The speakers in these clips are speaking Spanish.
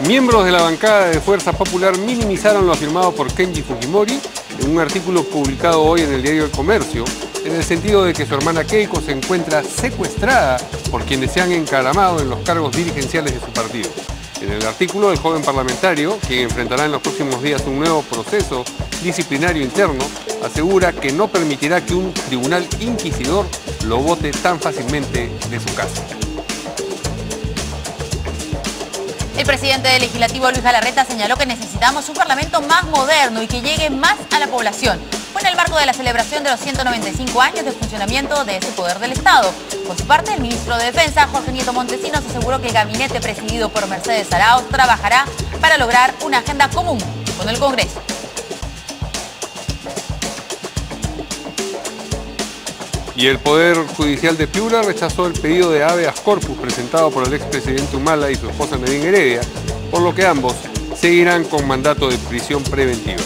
Miembros de la bancada de Fuerza Popular minimizaron lo afirmado por Kenji Fujimori en un artículo publicado hoy en el diario El Comercio, en el sentido de que su hermana Keiko se encuentra secuestrada por quienes se han encaramado en los cargos dirigenciales de su partido. En el artículo, el joven parlamentario, quien enfrentará en los próximos días un nuevo proceso disciplinario interno, asegura que no permitirá que un tribunal inquisidor lo bote tan fácilmente de su casa. El presidente del Legislativo, Luis Galarreta, señaló que necesitamos un parlamento más moderno y que llegue más a la población. Fue en el marco de la celebración de los 195 años de funcionamiento de ese poder del Estado. Por su parte, el ministro de Defensa, Jorge Nieto Montesinos, aseguró que el gabinete presidido por Mercedes Arauz trabajará para lograr una agenda común con el Congreso. Y el Poder Judicial de Piura rechazó el pedido de habeas corpus presentado por el expresidente Humala y su esposa Nadine Heredia, por lo que ambos seguirán con mandato de prisión preventiva.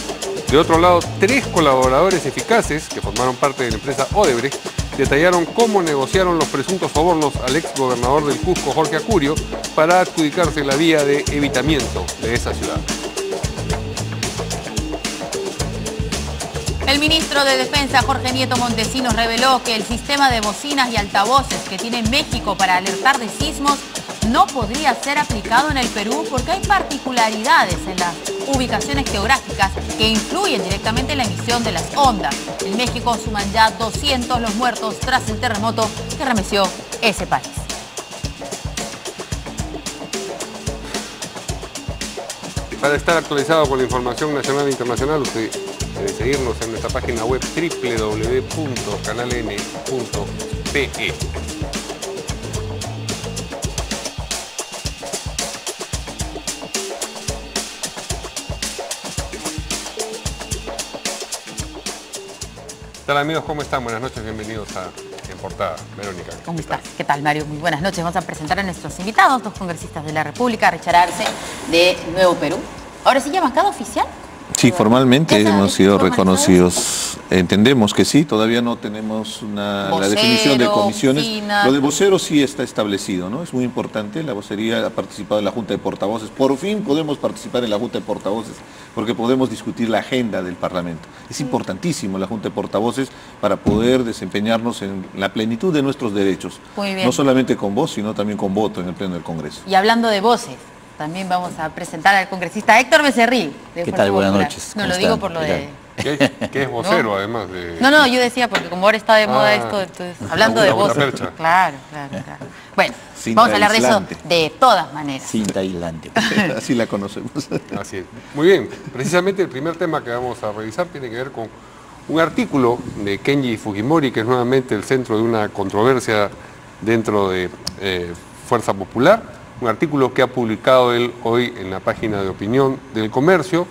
De otro lado, 3 colaboradores eficaces, que formaron parte de la empresa Odebrecht, detallaron cómo negociaron los presuntos sobornos al exgobernador del Cusco, Jorge Acurio, para adjudicarse la vía de evitamiento de esa ciudad. El ministro de Defensa, Jorge Nieto Montesinos, reveló que el sistema de bocinas y altavoces que tiene México para alertar de sismos no podría ser aplicado en el Perú porque hay particularidades en las ubicaciones geográficas que influyen directamente en la emisión de las ondas. En México suman ya 200 los muertos tras el terremoto que remeció ese país. Para estar actualizado con la información nacional e internacional, usted debe seguirnos en nuestra página web www.canaln.pe. ¿Qué tal, amigos? ¿Cómo están? Buenas noches, bienvenidos a En Portada. Verónica. ¿Cómo estás? ¿Qué tal, Mario? Muy buenas noches. Vamos a presentar a nuestros invitados, 2 congresistas de la República, Richard Arce, de Nuevo Perú. ¿Ahora sí ya bancada oficial? Sí, formalmente hemos sido reconocidos. Entendemos que sí, todavía no tenemos la definición de comisiones. Oficina. Lo de vocero sí está establecido, ¿no? Es muy importante, la vocería ha participado en la Junta de Portavoces. Por fin podemos participar en la Junta de Portavoces porque podemos discutir la agenda del Parlamento. Es importantísimo la Junta de Portavoces para poder desempeñarnos en la plenitud de nuestros derechos. Muy bien. No solamente con voz, sino también con voto en el Pleno del Congreso. Y hablando de voces, también vamos a presentar al congresista Héctor Becerril. ¿Qué tal? Buenas noches. No, lo digo por lo de... Que es vocero, ¿no? Además de... No, yo decía, porque como ahora está de moda esto, entonces, hablando de voces. Claro. Bueno, Cinta vamos a hablar aislante. De eso de todas maneras. Cinta aislante. Así la conocemos. Así es. Muy bien. Precisamente el primer tema que vamos a revisar tiene que ver con un artículo de Kenji Fujimori, que es nuevamente el centro de una controversia dentro de Fuerza Popular. Un artículo que ha publicado él hoy en la página de opinión del Comercio,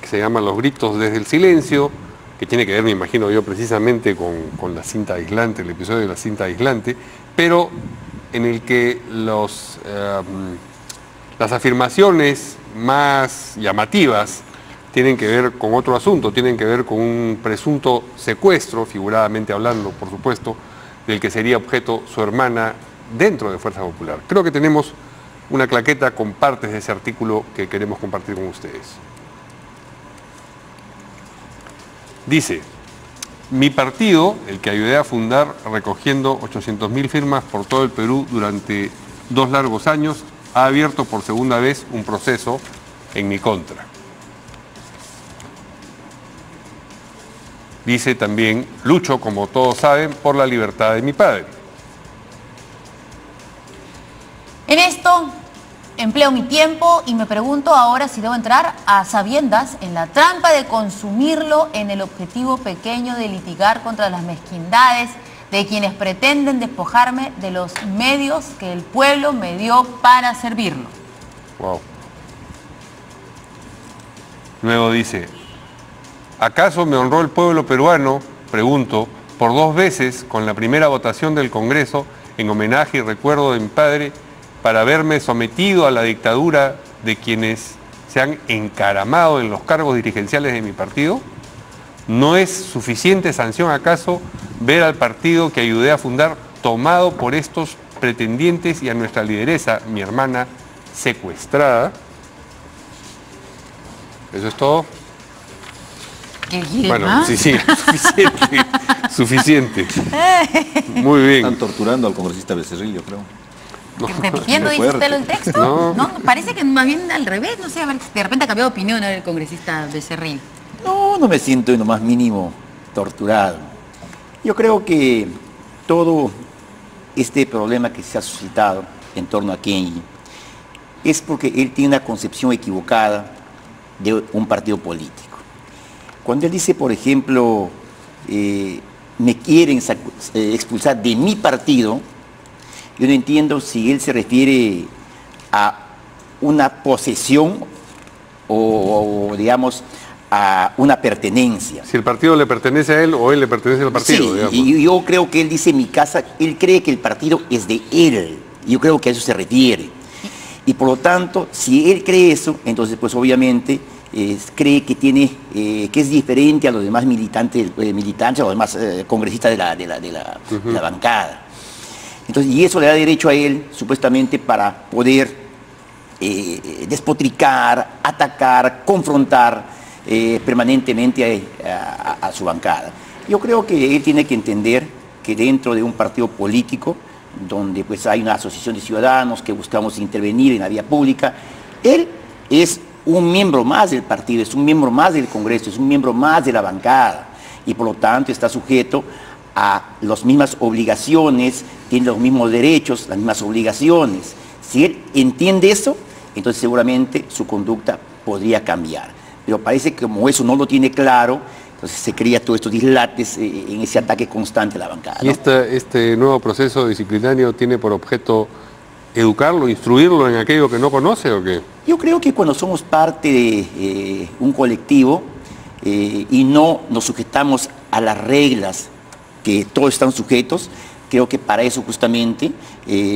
que se llama Los gritos desde el silencio, que tiene que ver, me imagino yo, precisamente con la cinta aislante, el episodio de la cinta aislante, pero en el que las afirmaciones más llamativas tienen que ver con otro asunto, tienen que ver con un presunto secuestro, figuradamente hablando, por supuesto, del que sería objeto su hermana dentro de Fuerza Popular. Creo que tenemos una claqueta con partes de ese artículo que queremos compartir con ustedes. Dice: mi partido, el que ayudé a fundar recogiendo 800.000 firmas por todo el Perú durante 2 largos años, ha abierto por segunda vez un proceso en mi contra. Dice también: lucho, como todos saben, por la libertad de mi padre. En esto empleo mi tiempo y me pregunto ahora si debo entrar a sabiendas en la trampa de consumirlo en el objetivo pequeño de litigar contra las mezquindades de quienes pretenden despojarme de los medios que el pueblo me dio para servirlo. Wow. Luego dice: ¿acaso me honró el pueblo peruano, pregunto, por 2 veces con la primera votación del Congreso en homenaje y recuerdo de mi padre, para haberme sometido a la dictadura de quienes se han encaramado en los cargos dirigenciales de mi partido? ¿No es suficiente sanción acaso ver al partido que ayudé a fundar tomado por estos pretendientes y a nuestra lideresa, mi hermana, secuestrada? ¿Eso es todo? ¿Qué quiere Bueno, más? sí, suficiente. Suficiente. Muy bien. Están torturando al congresista Becerril, creo. Repitiendo, dice usted el texto. No. No, parece que más bien al revés, no sé, a ver, de repente ha cambiado de opinión el congresista Becerril. No, no me siento en lo más mínimo torturado. Yo creo que todo este problema que se ha suscitado en torno a Kenji es porque él tiene una concepción equivocada de un partido político. Cuando él dice, por ejemplo, me quieren expulsar de mi partido, yo no entiendo si él se refiere a una posesión o digamos, a una pertenencia. Si el partido le pertenece a él o él le pertenece al partido, Sí, digamos. y yo creo que él dice mi casa, él cree que el partido es de él. Yo creo que a eso se refiere. Y por lo tanto, si él cree eso, entonces pues obviamente cree que tiene que es diferente a los demás militantes, a los demás congresistas de la bancada. Entonces, y eso le da derecho a él, supuestamente, para poder despotricar, atacar, confrontar permanentemente a su bancada. Yo creo que él tiene que entender que dentro de un partido político, donde pues hay una asociación de ciudadanos que buscamos intervenir en la vía pública, él es un miembro más del partido, es un miembro más del Congreso, es un miembro más de la bancada y por lo tanto está sujeto a las mismas obligaciones, tiene los mismos derechos, las mismas obligaciones. Si él entiende eso, entonces seguramente su conducta podría cambiar. Pero parece que como eso no lo tiene claro, entonces se crea todos estos dislates en ese ataque constante a la bancada, ¿no? ¿Y este nuevo proceso disciplinario tiene por objeto educarlo, instruirlo en aquello que no conoce o qué? Yo creo que cuando somos parte de un colectivo y no nos sujetamos a las reglas que todos están sujetos, creo que para eso justamente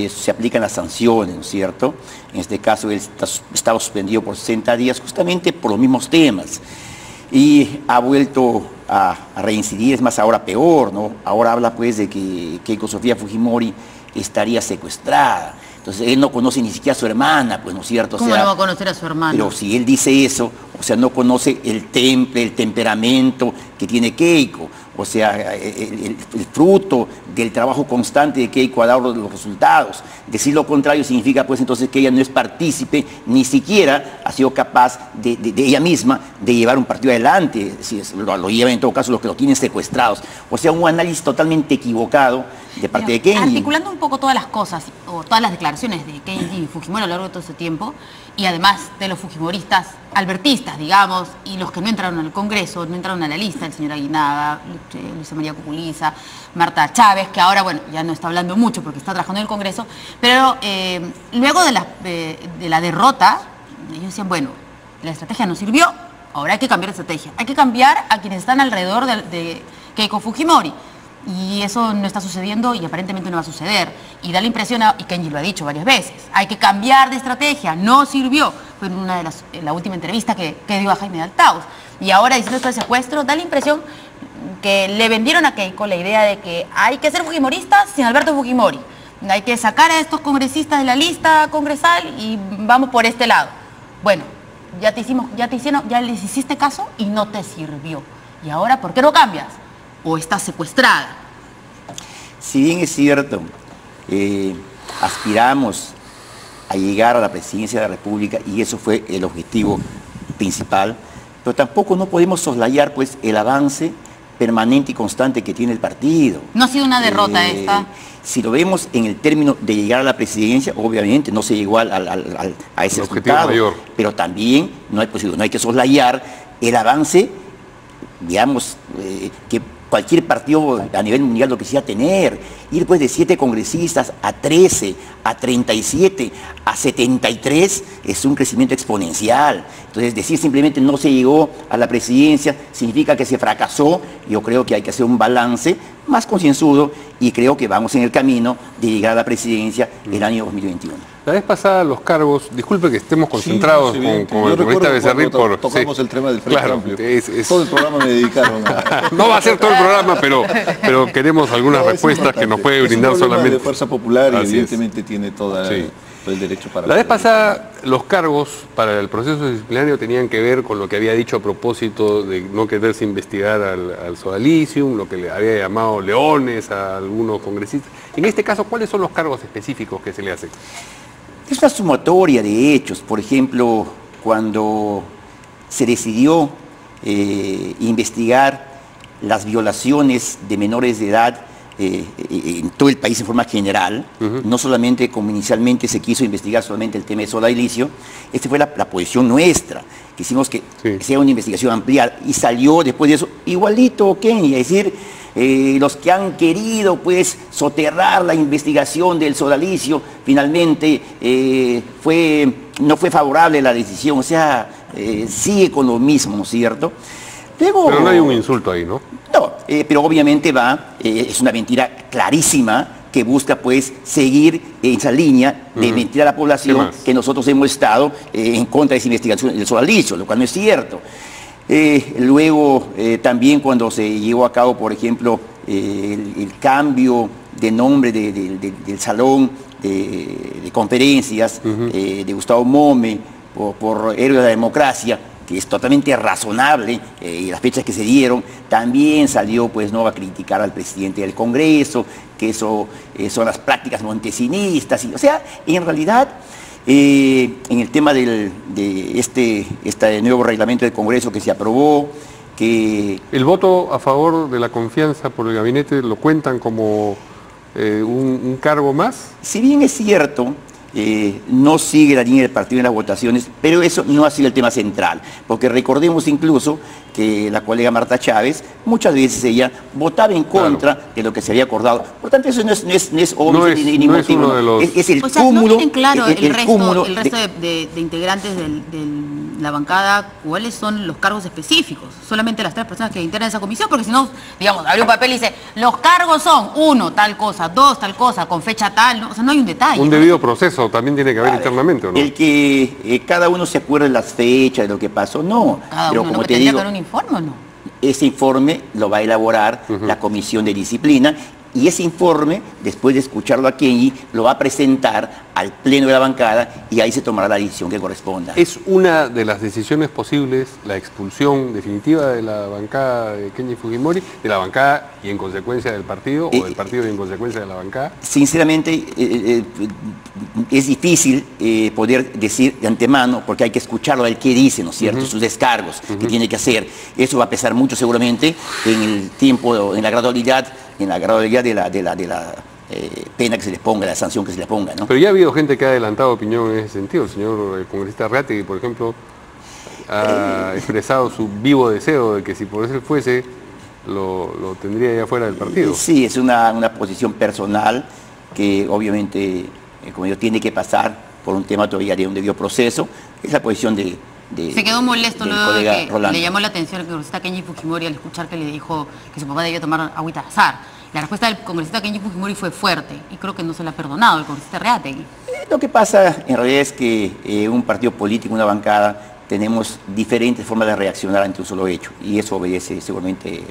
se aplican las sanciones, ¿no es cierto? En este caso él estaba suspendido por 60 días justamente por los mismos temas. Y ha vuelto a reincidir, es más, ahora peor, ¿no? Ahora habla pues de que Keiko Sofía Fujimori estaría secuestrada. Entonces él no conoce ni siquiera a su hermana, pues, ¿no es cierto? ¿Cómo no va a conocer a su hermana? Pero si él dice eso, o sea, no conoce el temple, el temperamento que tiene Keiko. O sea, el fruto del trabajo constante de Keiko ha dado los resultados. Decir lo contrario significa pues entonces que ella no es partícipe, ni siquiera ha sido capaz de ella misma de llevar un partido adelante. Si lo llevan en todo caso los que lo tienen secuestrados. O sea, un análisis totalmente equivocado de parte de Kenji. Articulando un poco todas las cosas, o todas las declaraciones de Kenji Fujimori a lo largo de todo ese tiempo, y además de los fujimoristas albertistas, digamos, y los que no entraron al Congreso, no entraron a la lista, el señor Aguinaga, Luisa María Cuculiza, Marta Chávez, que ahora, bueno, ya no está hablando mucho porque está trabajando en el Congreso, pero luego de la derrota, ellos decían, bueno, la estrategia no sirvió, ahora hay que cambiar de estrategia, hay que cambiar a quienes están alrededor de Keiko Fujimori. Y eso no está sucediendo y aparentemente no va a suceder. Y da la impresión, y Kenji lo ha dicho varias veces, hay que cambiar de estrategia, no sirvió. Fue en la última entrevista que dio a Jaime Daltaus. Y ahora diciendo esto de secuestro, da la impresión que le vendieron a Keiko la idea de que hay que ser fujimoristas sin Alberto Fujimori. Hay que sacar a estos congresistas de la lista congresal y vamos por este lado. Bueno, ya les hiciste caso y no te sirvió. ¿Y ahora por qué no cambias? ¿O está secuestrada? Si bien es cierto, aspiramos a llegar a la presidencia de la República y eso fue el objetivo principal, pero tampoco no podemos soslayar pues el avance permanente y constante que tiene el partido. ¿No ha sido una derrota esta? Si lo vemos en el término de llegar a la presidencia, obviamente no se llegó a ese resultado, mayor. Pero también no hay que soslayar el avance, digamos, que cualquier partido a nivel mundial lo quisiera tener, ir pues de 7 congresistas a 13, a 37, a 73, es un crecimiento exponencial. Entonces decir simplemente no se llegó a la presidencia significa que se fracasó. Yo creo que hay que hacer un balance más concienzudo y creo que vamos en el camino de llegar a la presidencia el año 2021. La vez pasada los cargos, disculpe que estemos concentrados con el congresista Becerril por... Tocamos el tema del Frente Amplio. Todo el programa me dedicaron a... No va a ser todo el programa, pero queremos algunas respuestas que nos puede brindar solamente de fuerza popular y evidentemente tiene todo el derecho para... La vez pasada, los cargos para el proceso disciplinario tenían que ver con lo que había dicho a propósito de no quererse investigar al Sodalicium, lo que le había llamado leones a algunos congresistas. En este caso, ¿cuáles son los cargos específicos que se le hacen? Es una sumatoria de hechos. Por ejemplo, cuando se decidió investigar las violaciones de menores de edad en todo el país en forma general, no solamente como inicialmente se quiso investigar solamente el tema de Sodalicio, esta fue la posición nuestra. Quisimos que sea una investigación ampliada y salió después de eso igualito, Kenny, es decir, los que han querido pues soterrar la investigación del Sodalicio, finalmente no fue favorable la decisión, o sea, sigue con lo mismo, ¿no es cierto? Luego, pero no hay un insulto ahí, ¿no? No, pero obviamente es una mentira clarísima que busca pues seguir en esa línea de mentir a la población que nosotros hemos estado en contra de esa investigación del Sodalicio, lo cual no es cierto. Luego también cuando se llevó a cabo, por ejemplo, el cambio de nombre del salón de conferencias de Gustavo Mome por Héroe de la Democracia, que es totalmente razonable, y las fechas que se dieron, también salió pues no a criticar al presidente del Congreso, que eso son las prácticas montesinistas, o sea, en realidad en el tema de este nuevo reglamento del Congreso que se aprobó, que... ¿El voto a favor de la confianza por el gabinete lo cuentan como un cargo más? Si bien es cierto, no sigue la línea del partido en las votaciones, pero eso no ha sido el tema central, porque recordemos incluso que la colega Marta Chávez, muchas veces ella votaba en contra de lo que se había acordado. Por tanto, eso no es obvio ni motivo. Es el cúmulo. ¿No tienen claro el resto de integrantes de la bancada cuáles son los cargos específicos? Solamente las 3 personas que integran esa comisión, porque si no, digamos, abre un papel y dice, los cargos son 1, tal cosa, 2, tal cosa, con fecha tal, ¿no? O sea, no hay un detalle. Un debido proceso también tiene que haber internamente, ¿o no? El que cada uno se acuerde de las fechas, de lo que pasó, no. Cada pero uno, como ¿no te tendría digo, que haber un informe o no? ese informe lo va a elaborar la Comisión de Disciplina, y ese informe, después de escucharlo a Kenji, lo va a presentar al Pleno de la bancada y ahí se tomará la decisión que corresponda. ¿Es una de las decisiones posibles la expulsión definitiva de la bancada de Kenji Fujimori, de la bancada y en consecuencia del partido, o del partido y en consecuencia de la bancada? Sinceramente, es difícil poder decir de antemano, porque hay que escucharlo a él qué dice, ¿no es cierto?, sus descargos que tiene que hacer. Eso va a pesar mucho seguramente en el tiempo, en la gradualidad de la pena que se les ponga, la sanción que se les ponga, ¿no? Pero ya ha habido gente que ha adelantado opinión en ese sentido. El señor congresista Reategui, por ejemplo, ha expresado su vivo deseo de que si por eso fuese, lo tendría ya fuera del partido. Sí, es una posición personal que obviamente, como digo, tiene que pasar por un tema todavía de un debido proceso. Es la posición de se quedó molesto luego de que Rolando. Le llamó la atención el congresista Kenji Fujimori al escuchar que le dijo que su papá debía tomar agüita de azar. La respuesta del congresista Kenji Fujimori fue fuerte y creo que no se la ha perdonado el congresista Reategui. Lo que pasa en realidad es que un partido político, una bancada, tenemos diferentes formas de reaccionar ante un solo hecho, y eso obedece seguramente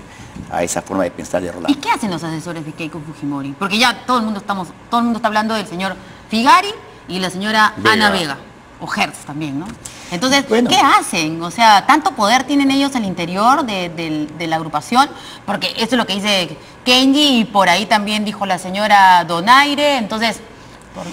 a esa forma de pensar de Rolando. ¿Y qué hacen los asesores de Keiko Fujimori? Porque ya todo el mundo está hablando del señor Figari y la señora Ana Vega, o Hertz también, ¿no? Entonces, bueno, ¿qué hacen? O sea, ¿tanto poder tienen ellos al interior de la agrupación? Porque eso es lo que dice Kenji, y por ahí también dijo la señora Donaire. Entonces,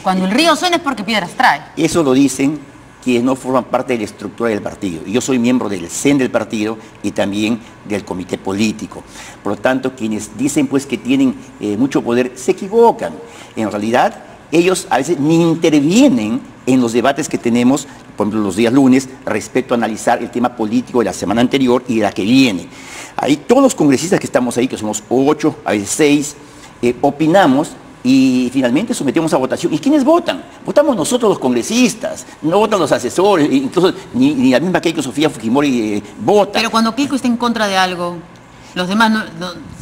cuando el río suena es porque piedras trae. Eso lo dicen quienes no forman parte de la estructura del partido. Yo soy miembro del CEN del partido y también del comité político. Por lo tanto, quienes dicen pues que tienen mucho poder se equivocan. En realidad, ellos a veces ni intervienen en los debates que tenemos, por ejemplo, los días lunes, respecto a analizar el tema político de la semana anterior y de la que viene. Ahí todos los congresistas que estamos ahí, que somos 8, a veces 6, opinamos y finalmente sometemos a votación. ¿Y quiénes votan? Votamos nosotros los congresistas, no votan los asesores, incluso ni la misma Keiko Sofía Fujimori vota. Pero cuando Keiko está en contra de algo, ¿los demás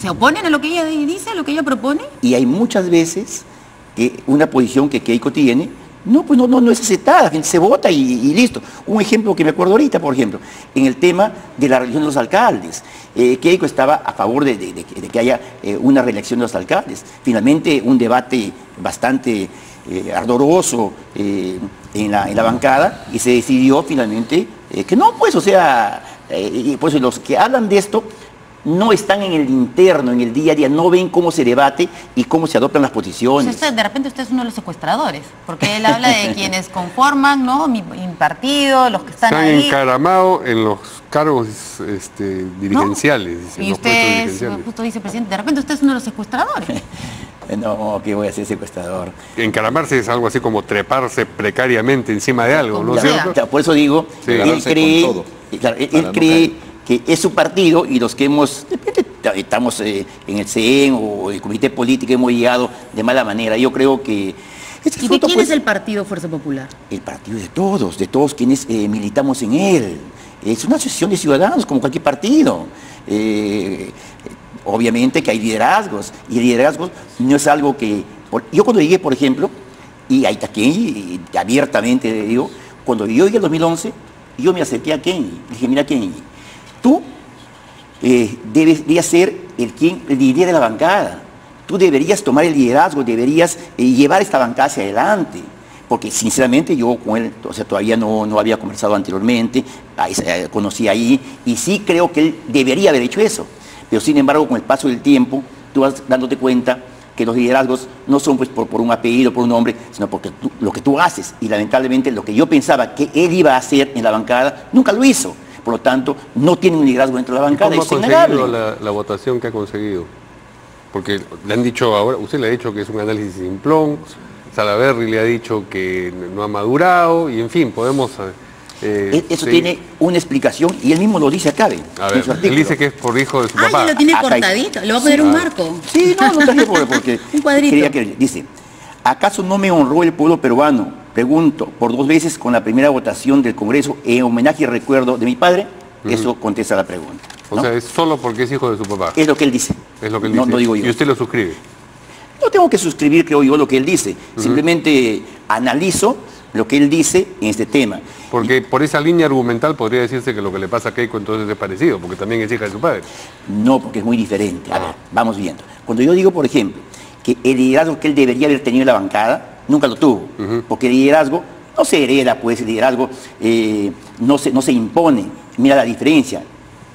se oponen a lo que ella dice, a lo que ella propone? Y hay muchas veces que una posición que Keiko tiene No, pues no es aceptada, se vota y listo. Un ejemplo que me acuerdo ahorita, por ejemplo, en el tema de la reelección de los alcaldes. Keiko estaba a favor de que haya una reelección de los alcaldes. Finalmente, un debate bastante ardoroso en la bancada, y se decidió finalmente que no, pues, o sea, pues los que hablan de esto no están en el interno, en el día a día, no ven cómo se debate y cómo se adoptan las posiciones. O sea, de repente usted es uno de los secuestradores, porque él habla de quienes conforman, ¿no?, mi partido, los que están ahí. Se han encaramado en los cargos dirigenciales. ¿No? Y usted, justo dice, presidente, de repente usted es uno de los secuestradores. No, que voy a ser secuestrador. Encaramarse es algo así como treparse precariamente encima de algo, ¿no es cierto? Por eso digo, sí, él cree que es su partido, y los que estamos en el CEN o el Comité Político hemos llegado de mala manera. Yo creo que... ¿Y de quién es el partido Fuerza Popular? El partido de todos quienes militamos en él. Es una asociación de ciudadanos como cualquier partido. Obviamente que hay liderazgos, y liderazgos no es algo que... Yo cuando llegué, por ejemplo, y ahí está Kenji, abiertamente le digo, cuando yo llegué en 2011, yo me acerqué a Kenji, le dije, mira Kenji, tú deberías ser el líder de la bancada. Tú deberías tomar el liderazgo, deberías llevar esta bancada hacia adelante. Porque sinceramente yo con él, o sea, todavía no había conversado anteriormente, conocí ahí, y sí creo que él debería haber hecho eso. Pero sin embargo, con el paso del tiempo, tú vas dándote cuenta que los liderazgos no son pues por un apellido, por un nombre, sino porque lo que tú haces. Y lamentablemente lo que yo pensaba que él iba a hacer en la bancada, nunca lo hizo. Por lo tanto, no tiene un liderazgo dentro de la bancada. ¿Cómo ha conseguido la votación que ha conseguido? Porque le han dicho ahora, usted le ha dicho que es un análisis simplón, Salaverry le ha dicho que no ha madurado, y en fin, podemos... eso tiene una explicación, y él mismo lo dice acá, en su artículo. Él dice que es por hijo de su papá. Ah, ya lo tiene cortadito, le va a poner un marco. Sí, no traje porque un cuadrito. Quería que dice, ¿acaso no me honró el pueblo peruano? Pregunto, por 2 veces con la primera votación del Congreso en homenaje y recuerdo de mi padre. Eso contesta la pregunta, ¿no? O sea, es solo porque es hijo de su papá. Es lo que él dice. Es lo que él dice. No digo yo. ¿Y usted lo suscribe? No tengo que suscribir, creo yo, lo que él dice. Simplemente analizo lo que él dice en este tema. Porque por esa línea argumental podría decirse que lo que le pasa a Keiko entonces es parecido, porque también es hija de su padre. No, porque es muy diferente. A ver, vamos viendo. Cuando yo digo, por ejemplo, que el liderazgo que él debería haber tenido en la bancada, nunca lo tuvo. Porque el liderazgo no se hereda, pues el liderazgo no se impone. Mira la diferencia.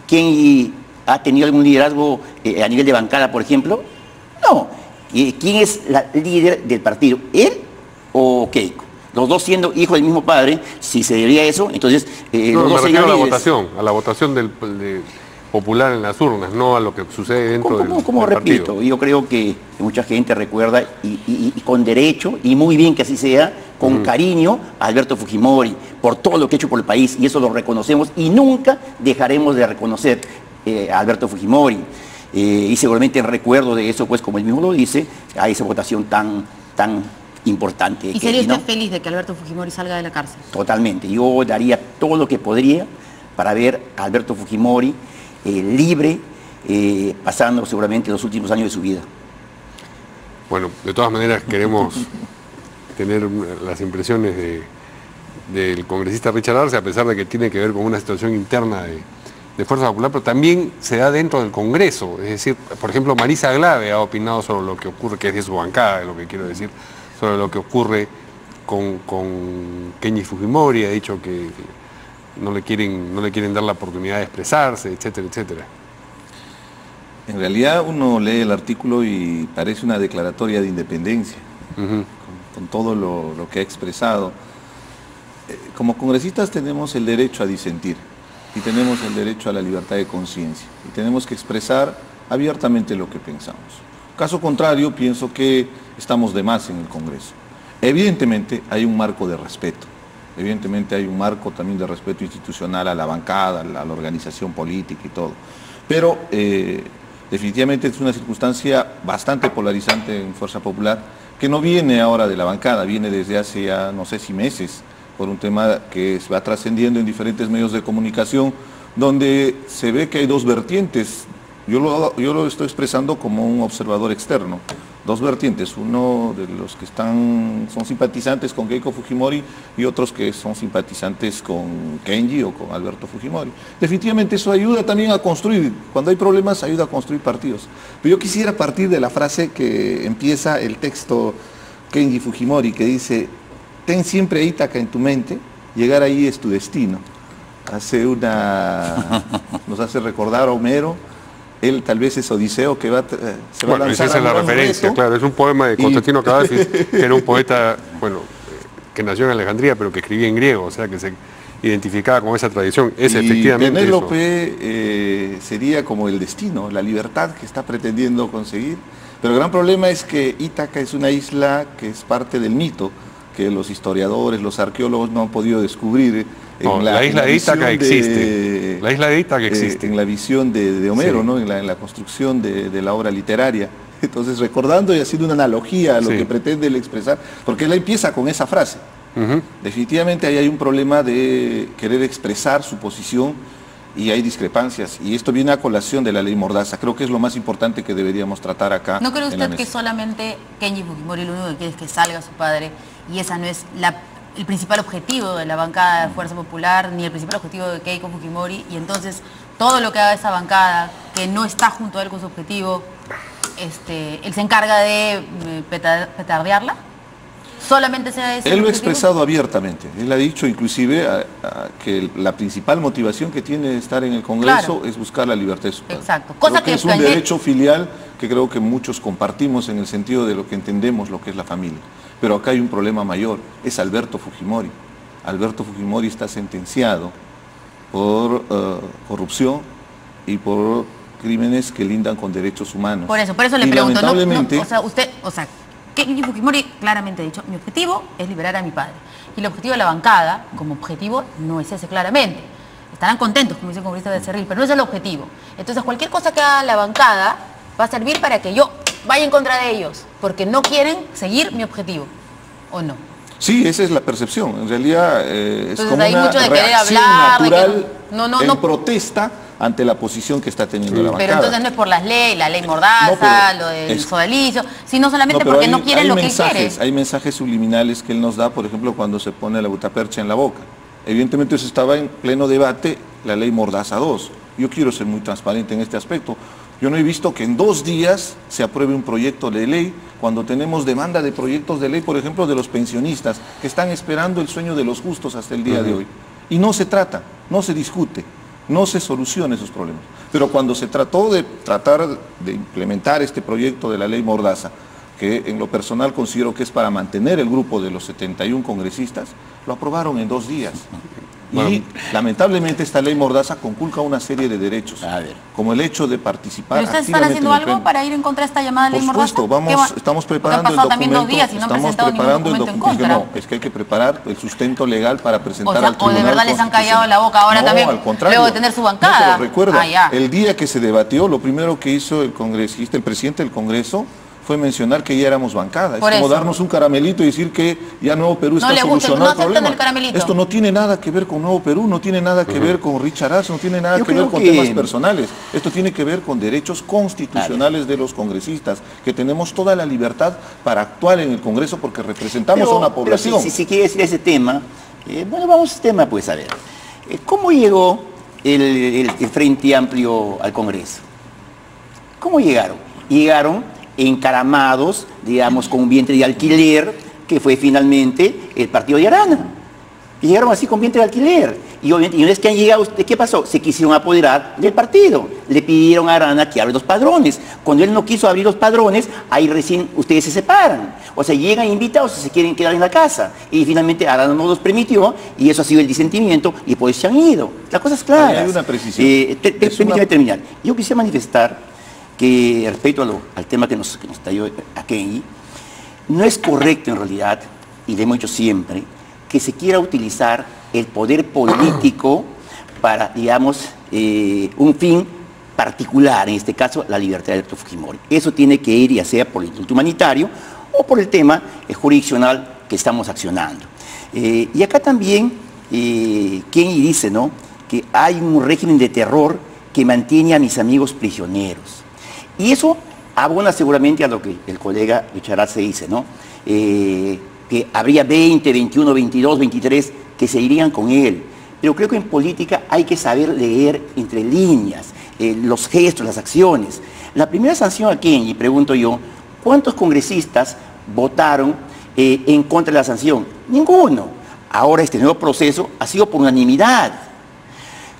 ¿Quién ha tenido algún liderazgo a nivel de bancada, por ejemplo? No. ¿Quién es la líder del partido? ¿Él o Keiko? Los dos siendo hijos del mismo padre, si se debería eso, entonces los dos serían líderes. A la votación popular en las urnas, no a lo que sucede dentro del repito, partido. Yo creo que mucha gente recuerda, y con derecho, y muy bien que así sea, con cariño, a Alberto Fujimori, por todo lo que ha hecho por el país, y eso lo reconocemos, y nunca dejaremos de reconocer a Alberto Fujimori. Y seguramente en recuerdo de eso, pues como él mismo lo dice, a esa votación tan importante. ¿Y sería usted feliz de que Alberto Fujimori salga de la cárcel? Totalmente. Yo daría todo lo que podría para ver a Alberto Fujimori libre, pasando seguramente los últimos años de su vida. Bueno, de todas maneras queremos tener las impresiones del congresista Richard Arce, a pesar de que tiene que ver con una situación interna de Fuerza Popular, pero también se da dentro del Congreso. Es decir, por ejemplo, Marisa Glave ha opinado sobre lo que ocurre, que es de su bancada, es lo que quiero decir, sobre lo que ocurre con Kenji Fujimori, ha dicho que no le quieren dar la oportunidad de expresarse, etcétera, etcétera. En realidad uno lee el artículo y parece una declaratoria de independencia, con todo lo que ha expresado. Como congresistas tenemos el derecho a disentir y tenemos el derecho a la libertad de conciencia y tenemos que expresar abiertamente lo que pensamos. Caso contrario, pienso que estamos de más en el Congreso. Evidentemente hay un marco de respeto. Evidentemente hay un marco también de respeto institucional a la bancada, a la organización política y todo. Pero definitivamente es una circunstancia bastante polarizante en Fuerza Popular, que no viene ahora de la bancada, viene desde hace ya no sé si meses, por un tema que se va trascendiendo en diferentes medios de comunicación, donde se ve que hay dos vertientes. Yo lo estoy expresando como un observador externo. dos vertientes, uno de los que son simpatizantes con Keiko Fujimori y otros que son simpatizantes con Kenji o con Alberto Fujimori. Definitivamente eso ayuda también a construir, cuando hay problemas ayuda a construir partidos. Pero yo quisiera partir de la frase que empieza el texto Kenji Fujimori, que dice: ten siempre Ítaca en tu mente, llegar ahí es tu destino. Nos hace recordar a Homero. Él tal vez es Odiseo que se va a lanzar. Esa es la referencia, reto. Claro, es un poema de Constantino Cavafis, que era un poeta, que nació en Alejandría, pero que escribía en griego, o sea que se identificaba con esa tradición. Es efectivamente Penélope sería como el destino, la libertad que está pretendiendo conseguir, pero el gran problema es que Ítaca es una isla que es parte del mito, que los historiadores, los arqueólogos no han podido descubrir. La isla de Ítaca existe. La isla de Ítaca existe. En la visión de Homero, sí, ¿no? en la construcción de la obra literaria. Entonces, recordando y haciendo una analogía a lo que pretende él expresar, porque él empieza con esa frase. Definitivamente ahí hay un problema de querer expresar su posición y hay discrepancias. Y esto viene a colación de la ley Mordaza. Creo que es lo más importante que deberíamos tratar acá. ¿No cree usted que solamente Kenji Fujimori lo único que quiere es que salga su padre y esa no es el principal objetivo de la bancada de Fuerza Popular, ni el principal objetivo de Keiko Fujimori, y entonces todo lo que haga esa bancada, que no está junto a él con su objetivo, él se encarga de petardearla? ¿Solamente sea ese? Él lo ha expresado abiertamente, él ha dicho inclusive que la principal motivación que tiene de estar en el Congreso es buscar la libertad de su padre. Exacto. Cosa que es un derecho filial que creo que muchos compartimos en el sentido de lo que entendemos lo que es la familia. Pero acá hay un problema mayor, es Alberto Fujimori. Alberto Fujimori está sentenciado por corrupción y por crímenes que lindan con derechos humanos. Por eso le pregunto, Kenji Fujimori claramente ha dicho: mi objetivo es liberar a mi padre. Y el objetivo de la bancada, como objetivo, no es ese claramente. Estarán contentos, como dice el congresista de Cerril, pero no es el objetivo. Entonces, cualquier cosa que haga la bancada va a servir para que yo vaya en contra de ellos, porque no quieren seguir mi objetivo, ¿o no? Sí, esa es la percepción. En realidad es entonces, como hay una mucho de reacción natural en protesta ante la posición que está teniendo la bancada. Pero entonces no es por la ley Mordaza, lo del sodalicio, sino solamente porque no quieren lo que él quiere. Hay mensajes subliminales que él nos da, por ejemplo, cuando se pone la butapercha en la boca. Evidentemente eso estaba en pleno debate, la ley Mordaza 2. Yo quiero ser muy transparente en este aspecto. Yo no he visto que en 2 días se apruebe un proyecto de ley cuando tenemos demanda de proyectos de ley, por ejemplo, de los pensionistas, que están esperando el sueño de los justos hasta el día de hoy. Y no se trata, no se discute, no se soluciona esos problemas. Pero cuando se trató de implementar este proyecto de la ley Mordaza, que en lo personal considero que es para mantener el grupo de los 71 congresistas, lo aprobaron en 2 días. Y lamentablemente esta ley Mordaza conculca una serie de derechos, como el hecho de participar. ¿Pero ustedes están haciendo algo para ir en contra de esta llamada ley Mordaza? Por supuesto, estamos preparando el documento. También 2 días y no han presentado ningún documento en contra. No, es que hay que preparar el sustento legal para presentar al Tribunal. O de verdad les han callado la boca ahora también, al contrario, luego de tener su bancada. No, pero recuerda, el día que se debatió, lo primero que hizo el congresista, el presidente del Congreso, fue mencionar que ya éramos bancada. Es como darnos un caramelito y decir que ya Nuevo Perú está solucionando el problema. Esto no tiene nada que ver con Nuevo Perú, no tiene nada que ver con Richard Arce, no tiene nada que ver con temas personales. Esto tiene que ver con derechos constitucionales de los congresistas, que tenemos toda la libertad para actuar en el Congreso porque representamos a una población. Pero si quiere decir ese tema, bueno, vamos a ese tema, pues a ver. ¿Cómo llegó el Frente Amplio al Congreso? ¿Cómo llegaron? Llegaron encaramados, digamos, con un vientre de alquiler, que fue finalmente el partido de Arana. Y llegaron así con vientre de alquiler. Y obviamente, y una vez que han llegado, ¿qué pasó? Se quisieron apoderar del partido. Le pidieron a Arana que abra los padrones. Cuando él no quiso abrir los padrones, ahí recién ustedes se separan. O sea, llegan invitados y se quieren quedar en la casa. Y finalmente Arana no los permitió, y eso ha sido el disentimiento, y pues se han ido. Las cosas claras. Hay una precisión. Permíteme terminar. Yo quisiera manifestar que respecto al tema que nos trayó a Kenji, no es correcto en realidad, y lo hemos dicho siempre, que se quiera utilizar el poder político para, digamos, un fin particular, en este caso la libertad de Alberto Fujimori. Eso tiene que ir ya sea por el instituto humanitario o por el tema jurisdiccional que estamos accionando. Y acá también Kenji dice, ¿no?, que hay un régimen de terror que mantiene a mis amigos prisioneros. Y eso abona seguramente a lo que el colega Richard se dice, ¿no? Que habría 20, 21, 22, 23 que se irían con él. Pero creo que en política hay que saber leer entre líneas, los gestos, las acciones. La primera sanción a Kenji, pregunto yo, ¿cuántos congresistas votaron en contra de la sanción? Ninguno. Ahora este nuevo proceso ha sido por unanimidad.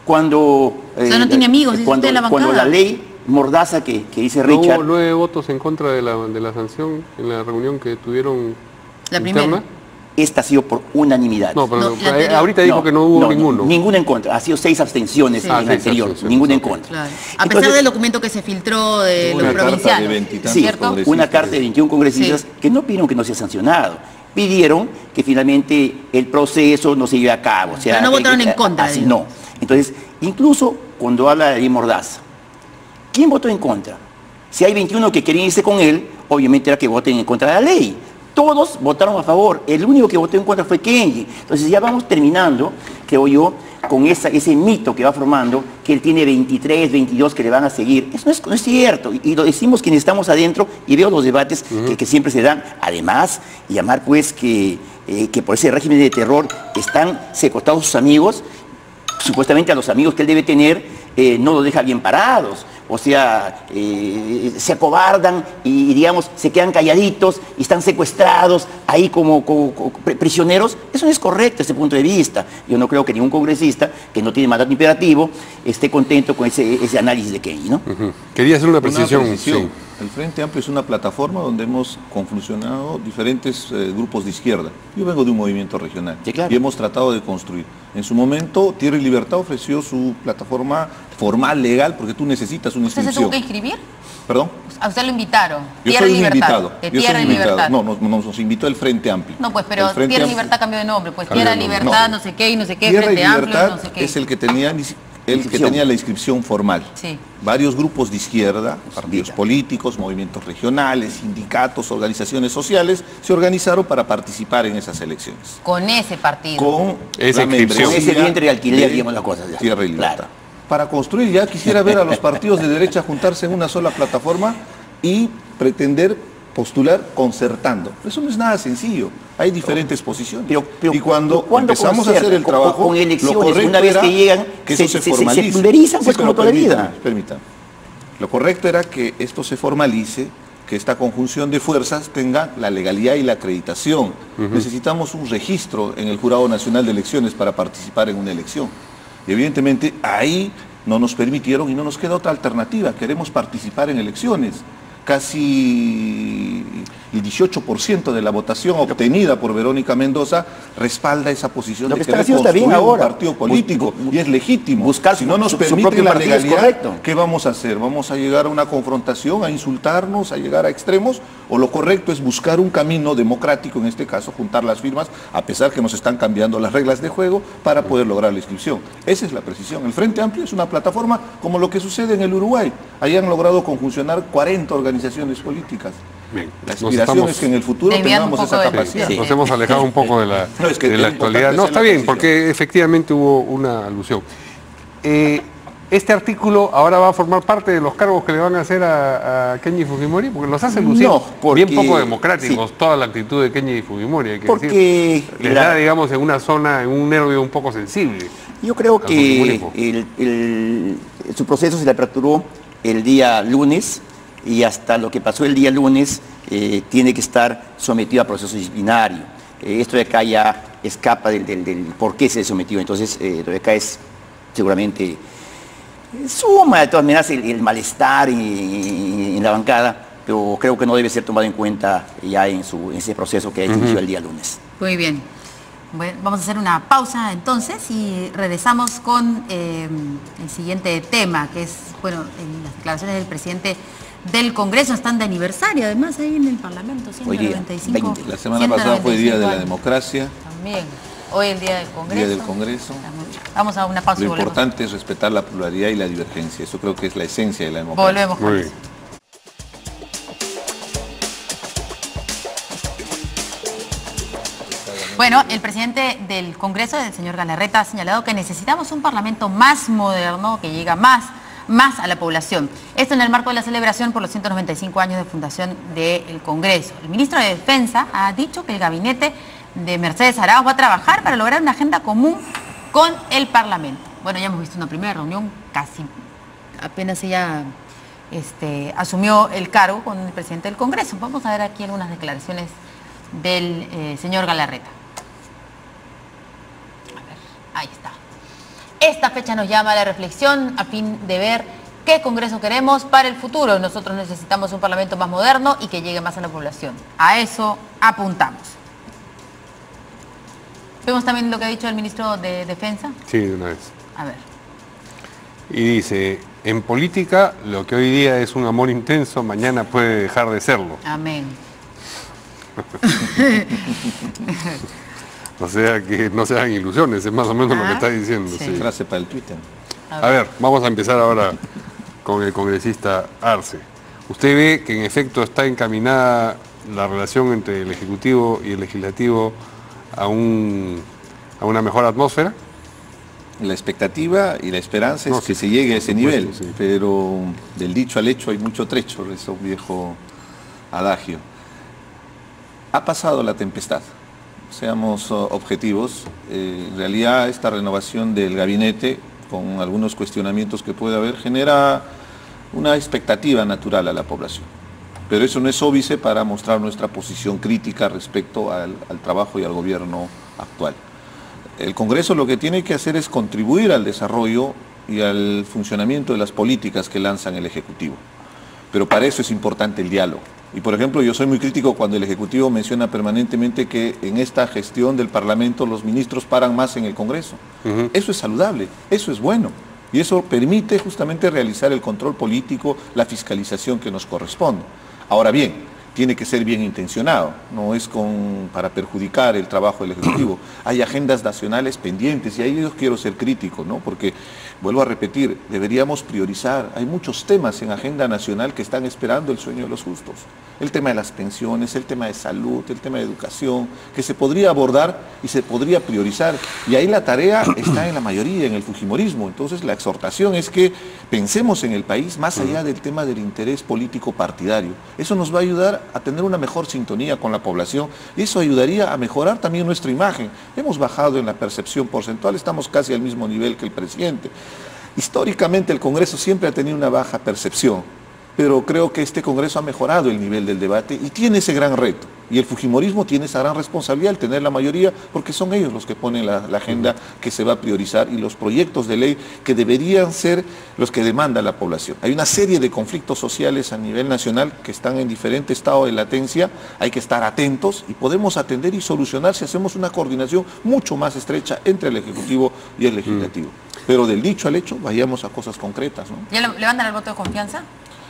Cuando, no tiene amigos, cuando la ley Mordaza que dice Richard... ¿No hubo 9 votos en contra de la sanción en la reunión que tuvieron la primera? Esta ha sido por unanimidad. No, pero ahorita dijo que no hubo ninguno. Ninguna en contra. Ha sido 6 abstenciones en el anterior. Ninguna en contra. Claro. A pesar del documento que se filtró de los provincianos. ¿Cierto? Una carta de 21 congresistas que no pidieron que no sea sancionado. Pidieron que finalmente el proceso no se lleve a cabo. O sea, pero no votaron en contra. Así no. Entonces, incluso cuando habla de Mordaza, ¿quién votó en contra? Si hay 21 que querían irse con él, obviamente era que voten en contra de la ley. Todos votaron a favor. El único que votó en contra fue Kenji. Entonces ya vamos terminando, creo yo, con ese mito que va formando, que él tiene 23, 22 que le van a seguir. Eso no es cierto. Y lo decimos quienes estamos adentro y veo los debates que siempre se dan. Además, llamar pues que por ese régimen de terror están secuestrados sus amigos, supuestamente a los amigos que él debe tener, no los deja bien parados. O sea, se acobardan y, digamos, se quedan calladitos y están secuestrados ahí como prisioneros. Eso no es correcto desde ese punto de vista. Yo no creo que ningún congresista que no tiene mandato imperativo esté contento con ese análisis de Kenji, ¿no? Quería hacer una precisión. Sí. El Frente Amplio es una plataforma donde hemos conflusionado diferentes grupos de izquierda. Yo vengo de un movimiento regional y hemos tratado de construir. En su momento, Tierra y Libertad ofreció su plataforma formal, legal, porque tú necesitas una inscripción. ¿Usted se tuvo que inscribir? ¿Perdón? A usted lo invitaron. Yo soy un invitado. Tierra y Libertad. No, nos invitó el Frente Amplio. No, pues, pero Tierra y Libertad cambió de nombre. Pues Tierra y Libertad, no sé qué, y no sé qué, Frente Amplio, no sé qué. Es el que tenía la inscripción formal. Sí. Varios grupos de izquierda, partidos políticos, movimientos regionales, sindicatos, organizaciones sociales, se organizaron para participar en esas elecciones. Con ese partido. Con esa inscripción. Con ese vientre de alquiler, digamos las cosas. Tierra y Libertad. Para construir, ya quisiera ver a los partidos de derecha juntarse en una sola plataforma y pretender postular concertando. Eso no es nada sencillo. Hay diferentes posiciones. Pero y cuando empezamos a hacer el trabajo, con elecciones, lo correcto una vez que llegan, que eso se formalice. Se pulverizan pues como toda la vida. Permítame. Lo correcto era que esto se formalice, que esta conjunción de fuerzas tenga la legalidad y la acreditación. Necesitamos un registro en el Jurado Nacional de Elecciones para participar en una elección. Y evidentemente ahí no nos permitieron y no nos queda otra alternativa. Queremos participar en elecciones. Casi el 18% de la votación obtenida por Verónica Mendoza respalda esa posición de querer construir un partido político y es legítimo. Buscar si no nos permite la legalidad, ¿qué vamos a hacer? ¿Vamos a llegar a una confrontación, a insultarnos, a llegar a extremos? ¿O lo correcto es buscar un camino democrático, en este caso juntar las firmas, a pesar que nos están cambiando las reglas de juego, para poder lograr la inscripción? Esa es la precisión. El Frente Amplio es una plataforma como lo que sucede en el Uruguay. Ahí han logrado conjuncionar 40 organizaciones políticas. Bien, la aspiración es que en el futuro tengamos esa capacidad. Nos hemos alejado un poco de la actualidad. No, está bien, porque efectivamente hubo una alusión. Este artículo ahora va a formar parte de los cargos que le van a hacer a Kenji Fujimori, porque los hace lucir bien poco democráticos, toda la actitud de Kenji Fujimori, hay que decir. Les da, digamos, en una zona, en un nervio un poco sensible. Yo creo que su proceso se le aperturó el día lunes, y hasta lo que pasó el día lunes tiene que estar sometido a proceso disciplinario. Esto de acá ya escapa del por qué se sometió. Entonces, lo de acá es seguramente suma de todas maneras el malestar en la bancada, pero creo que no debe ser tomado en cuenta ya en ese proceso que inició el día lunes. Muy bien. Bueno, vamos a hacer una pausa entonces y regresamos con el siguiente tema, que es, bueno, las declaraciones del presidente del Congreso. Están de aniversario, además, ahí en el Parlamento, 195. La semana pasada fue el Día de la Democracia. También. Hoy el Día del Congreso. Día del Congreso. Vamos a una pausa y volvemos. Lo importante es respetar la pluralidad y la divergencia. Eso creo que es la esencia de la democracia. Volvemos con eso. Bueno, el presidente del Congreso, el señor Galarreta, ha señalado que necesitamos un Parlamento más moderno, que llega más más a la población. Esto en el marco de la celebración por los 195 años de fundación del Congreso. El ministro de Defensa ha dicho que el gabinete de Mercedes Arauz va a trabajar para lograr una agenda común con el Parlamento. Bueno, ya hemos visto una primera reunión, casi apenas ella asumió el cargo con el presidente del Congreso. Vamos a ver aquí algunas declaraciones del señor Galarreta. A ver, ahí está. Esta fecha nos llama a la reflexión a fin de ver qué Congreso queremos para el futuro. Nosotros necesitamos un Parlamento más moderno y que llegue más a la población. A eso apuntamos. ¿Vemos también lo que ha dicho el ministro de Defensa? Sí, de una vez. A ver. Y dice, en política lo que hoy día es un amor intenso, mañana puede dejar de serlo. Amén. O sea que no se hagan ilusiones, es más o menos lo que está diciendo. Sí. Frase para el Twitter. A ver, vamos a empezar ahora con el congresista Arce. ¿Usted ve que en efecto está encaminada la relación entre el Ejecutivo y el Legislativo a una mejor atmósfera? La expectativa y la esperanza es que se llegue a ese nivel, pero del dicho al hecho hay mucho trecho, es un viejo adagio. Ha pasado la tempestad, seamos objetivos. En realidad esta renovación del gabinete, con algunos cuestionamientos que puede haber, genera una expectativa natural a la población. Pero eso no es óbice para mostrar nuestra posición crítica respecto al trabajo y al gobierno actual. El Congreso lo que tiene que hacer es contribuir al desarrollo y al funcionamiento de las políticas que lanzan el Ejecutivo. Pero para eso es importante el diálogo. Y por ejemplo, yo soy muy crítico cuando el Ejecutivo menciona permanentemente que en esta gestión del Parlamento los ministros paran más en el Congreso. Eso es saludable, eso es bueno. Y eso permite justamente realizar el control político, la fiscalización que nos corresponde. Ahora bien, tiene que ser bien intencionado, no es para perjudicar el trabajo del Ejecutivo. Hay agendas nacionales pendientes y ahí yo quiero ser crítico, ¿no? Porque, vuelvo a repetir, deberíamos priorizar. Hay muchos temas en agenda nacional que están esperando el sueño de los justos. El tema de las pensiones, el tema de salud, el tema de educación, que se podría abordar y se podría priorizar. Y ahí la tarea está en la mayoría, en el fujimorismo. Entonces la exhortación es que pensemos en el país más allá del tema del interés político partidario. Eso nos va a ayudar a tener una mejor sintonía con la población y eso ayudaría a mejorar también nuestra imagen. Hemos bajado en la percepción porcentual, estamos casi al mismo nivel que el presidente. Históricamente el Congreso siempre ha tenido una baja percepción, pero creo que este Congreso ha mejorado el nivel del debate y tiene ese gran reto. Y el fujimorismo tiene esa gran responsabilidad, el tener la mayoría, porque son ellos los que ponen la agenda que se va a priorizar y los proyectos de ley que deberían ser los que demanda la población. Hay una serie de conflictos sociales a nivel nacional que están en diferente estado de latencia, hay que estar atentos y podemos atender y solucionar si hacemos una coordinación mucho más estrecha entre el Ejecutivo y el Legislativo. Pero del dicho al hecho, vayamos a cosas concretas, ¿no? ¿Ya levantan el voto de confianza?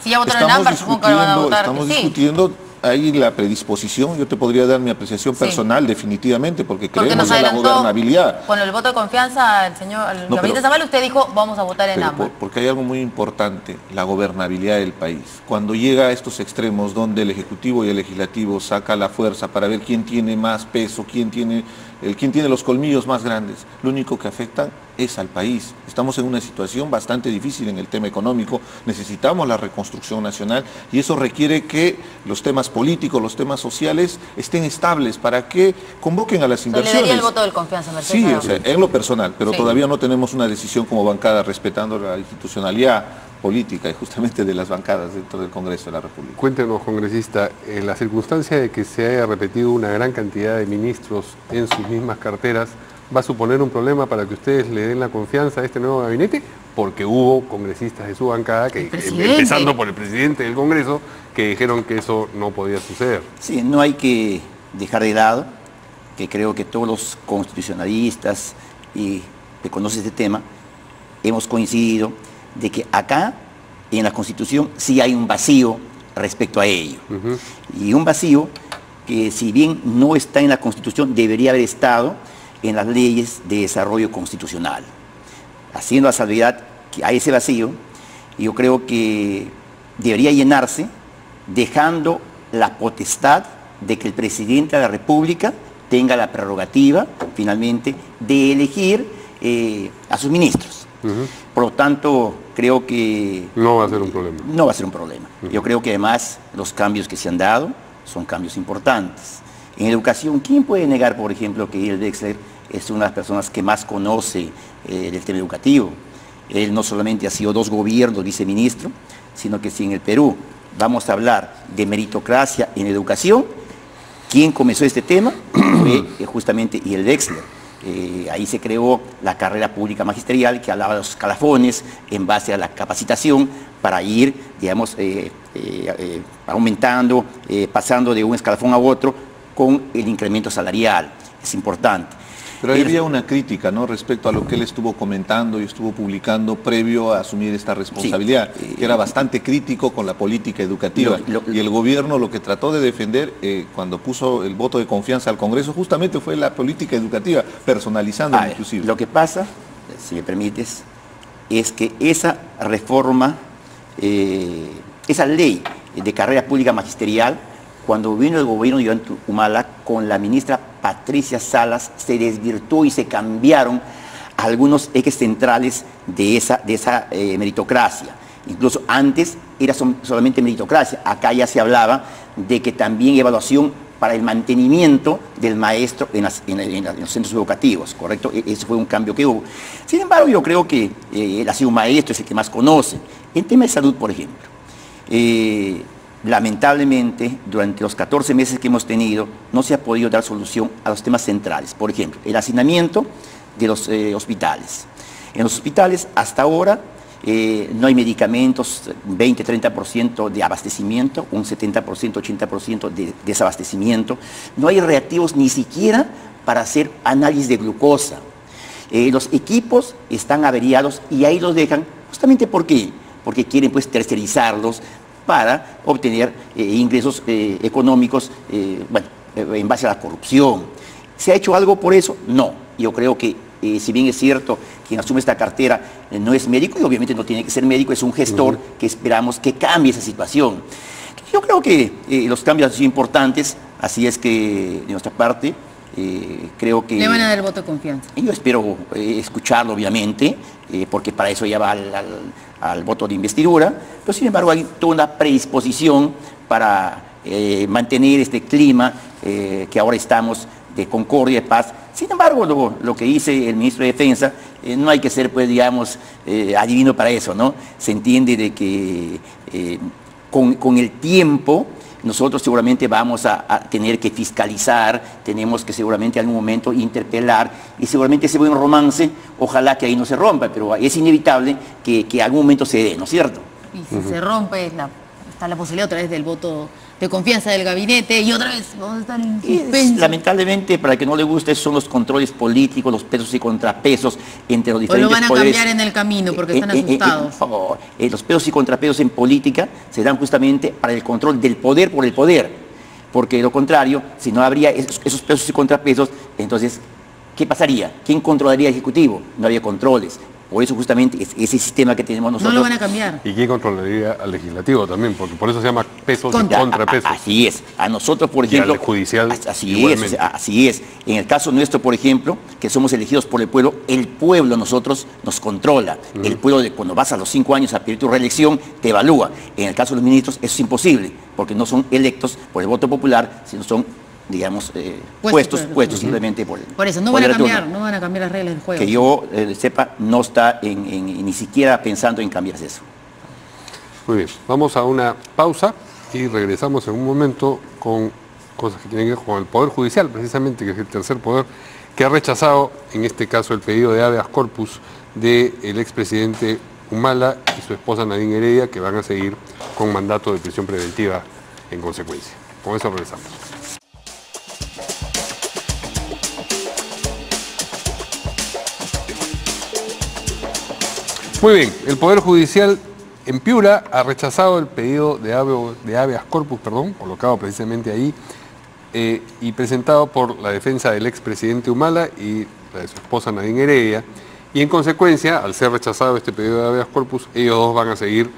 Si ya votaron en AMPAR, supongo que van a votar. Estamos discutiendo ahí la predisposición. Yo te podría dar mi apreciación personal, definitivamente, porque creemos en la gobernabilidad. Con el voto de confianza, el gabinete Zavala, usted dijo, vamos a votar en AMPAR. Porque hay algo muy importante, la gobernabilidad del país. Cuando llega a estos extremos donde el Ejecutivo y el Legislativo saca la fuerza para ver quién tiene más peso, quién tiene los colmillos más grandes, lo único que afectan es al país. Estamos en una situación bastante difícil en el tema económico, necesitamos la reconstrucción nacional y eso requiere que los temas políticos, los temas sociales estén estables para que convoquen a las inversiones. ¿Le daría el voto de confianza, Mercedes? Sí, o sea, en lo personal, pero todavía no tenemos una decisión como bancada respetando la institucionalidad política y justamente de las bancadas dentro del Congreso de la República. Cuéntenos, congresista, en la circunstancia de que se haya repetido una gran cantidad de ministros en sus mismas carteras, ¿va a suponer un problema para que ustedes le den la confianza a este nuevo gabinete? Porque hubo congresistas de su bancada, empezando por el presidente del Congreso, que dijeron que eso no podía suceder. Sí, no hay que dejar de lado que creo que todos los constitucionalistas y que conocen este tema hemos coincidido de que acá en la Constitución sí hay un vacío respecto a ello. Y un vacío que, si bien no está en la Constitución, debería haber estado en las leyes de desarrollo constitucional. Haciendo la salvedad que hay ese vacío, yo creo que debería llenarse dejando la potestad de que el presidente de la República tenga la prerrogativa, finalmente, de elegir a sus ministros. Por lo tanto, creo que... No va a ser un problema. No va a ser un problema. Yo creo que además los cambios que se han dado son cambios importantes. En educación, ¿quién puede negar, por ejemplo, que Ariel Wexler es una de las personas que más conoce del tema educativo? Él no solamente ha sido 2 gobiernos viceministro, sino que si en el Perú vamos a hablar de meritocracia en educación, ¿quién comenzó este tema? Fue justamente Ariel Wexler. Ahí se creó la carrera pública magisterial que hablaba de los escalafones en base a la capacitación para ir, digamos, aumentando, pasando de un escalafón a otro con el incremento salarial. Es importante. Pero había una crítica, ¿no?, respecto a lo que él estuvo comentando y estuvo publicando previo a asumir esta responsabilidad, que era bastante crítico con la política educativa. Y el gobierno lo que trató de defender cuando puso el voto de confianza al Congreso justamente fue la política educativa, personalizándola inclusive. Lo que pasa, si me permites, es que esa reforma, esa ley de carrera pública magisterial, cuando vino el gobierno de Iván Humala con la ministra Patricia Salas, se desvirtuó y se cambiaron algunos ejes centrales de esa meritocracia. Incluso antes era solamente meritocracia, acá ya se hablaba de que también evaluación para el mantenimiento del maestro en los centros educativos, ¿correcto? Ese fue un cambio que hubo. Sin embargo, yo creo que él ha sido un maestro, es el que más conoce. En tema de salud, por ejemplo, lamentablemente, durante los 14 meses que hemos tenido, no se ha podido dar solución a los temas centrales. Por ejemplo, el hacinamiento de los hospitales. En los hospitales, hasta ahora, no hay medicamentos, 20-30% de abastecimiento, un 70%, 80% de desabastecimiento. No hay reactivos ni siquiera para hacer análisis de glucosa. Los equipos están averiados y ahí los dejan, justamente ¿por qué? Porque quieren pues tercerizarlos para obtener ingresos económicos, en base a la corrupción. ¿Se ha hecho algo por eso? No. Yo creo que, si bien es cierto, quien asume esta cartera no es médico, y obviamente no tiene que ser médico, es un gestor que esperamos que cambie esa situación. Yo creo que los cambios han sido importantes, así es que, de nuestra parte, creo que... Le van a dar el voto de confianza. Yo espero escucharlo, obviamente, porque para eso ya va al voto de investidura, pero sin embargo hay toda una predisposición para mantener este clima que ahora estamos de concordia, de paz. Sin embargo, lo que dice el ministro de Defensa, no hay que ser, pues, digamos, adivino para eso, ¿no? Se entiende de que con el tiempo nosotros seguramente vamos a tener que fiscalizar, tenemos que seguramente en algún momento interpelar, y seguramente ese buen romance, ojalá que ahí no se rompa, pero es inevitable que algún momento se dé, ¿no es cierto? Y si se rompe, está la posibilidad otra vez del voto de confianza del gabinete, y otra vez vamos a estar en suspenso. Lamentablemente, para el que no le guste, son los controles políticos, los pesos y contrapesos entre los diferentes poderes. O lo van a cambiar en el camino porque están asustados. Los pesos y contrapesos en política se dan justamente para el control del poder por el poder, porque de lo contrario, si no habría esos pesos y contrapesos, entonces, ¿qué pasaría? ¿Quién controlaría el Ejecutivo? No habría controles. Por eso justamente ese sistema que tenemos nosotros... No lo van a cambiar. ¿Y quién controlaría al legislativo también? Porque por eso se llama pesos y contrapesos. Así es. A nosotros, por ejemplo... Y al judicial así es. En el caso nuestro, por ejemplo, que somos elegidos por el pueblo a nosotros nos controla. El pueblo, cuando vas a los 5 años a pedir tu reelección, te evalúa. En el caso de los ministros, eso es imposible, porque no son electos por el voto popular, sino son, digamos, puestos simplemente por el... Por eso, no van a cambiar las reglas del juego. Que yo sepa, no está ni siquiera pensando en cambiarse eso. Muy bien, vamos a una pausa y regresamos en un momento con cosas que tienen que ver con el Poder Judicial, precisamente, que es el tercer poder, que ha rechazado, en este caso, el pedido de habeas corpus del expresidente Humala y su esposa Nadine Heredia, que van a seguir con mandato de prisión preventiva en consecuencia. Con eso regresamos. Muy bien, el Poder Judicial en Piura ha rechazado el pedido de habeas corpus, colocado precisamente ahí, y presentado por la defensa del expresidente Humala y la de su esposa Nadine Heredia, y en consecuencia, al ser rechazado este pedido de habeas corpus, ellos dos van a seguir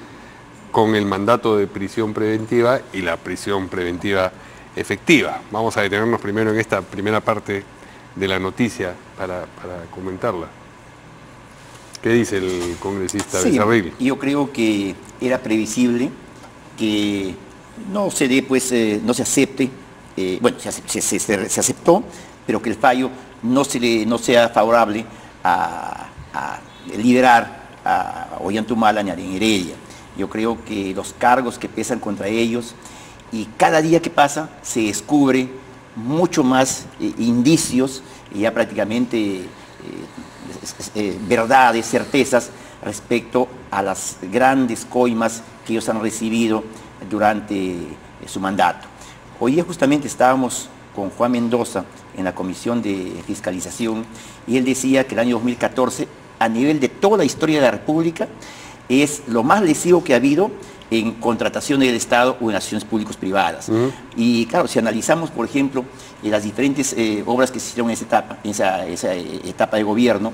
con el mandato de prisión preventiva y la prisión preventiva efectiva. Vamos a detenernos primero en esta primera parte de la noticia para comentarla. ¿Qué dice el congresista Sí, Becerril? yo creo que era previsible que no se dé, pues, no se acepte, bueno, se aceptó, pero que el fallo no sea favorable a liberar a Ollantumala y a Nadine Heredia. Yo creo que los cargos que pesan contra ellos, y cada día que pasa se descubre mucho más indicios, y ya prácticamente verdades, certezas respecto a las grandes coimas que ellos han recibido durante su mandato. Hoy día justamente estábamos con Juan Mendoza en la Comisión de Fiscalización y él decía que el año 2014, a nivel de toda la historia de la República, es lo más lesivo que ha habido en contrataciones del Estado o en acciones públicos privadas. Y claro, si analizamos, por ejemplo, las diferentes obras que se hicieron en esa etapa de gobierno,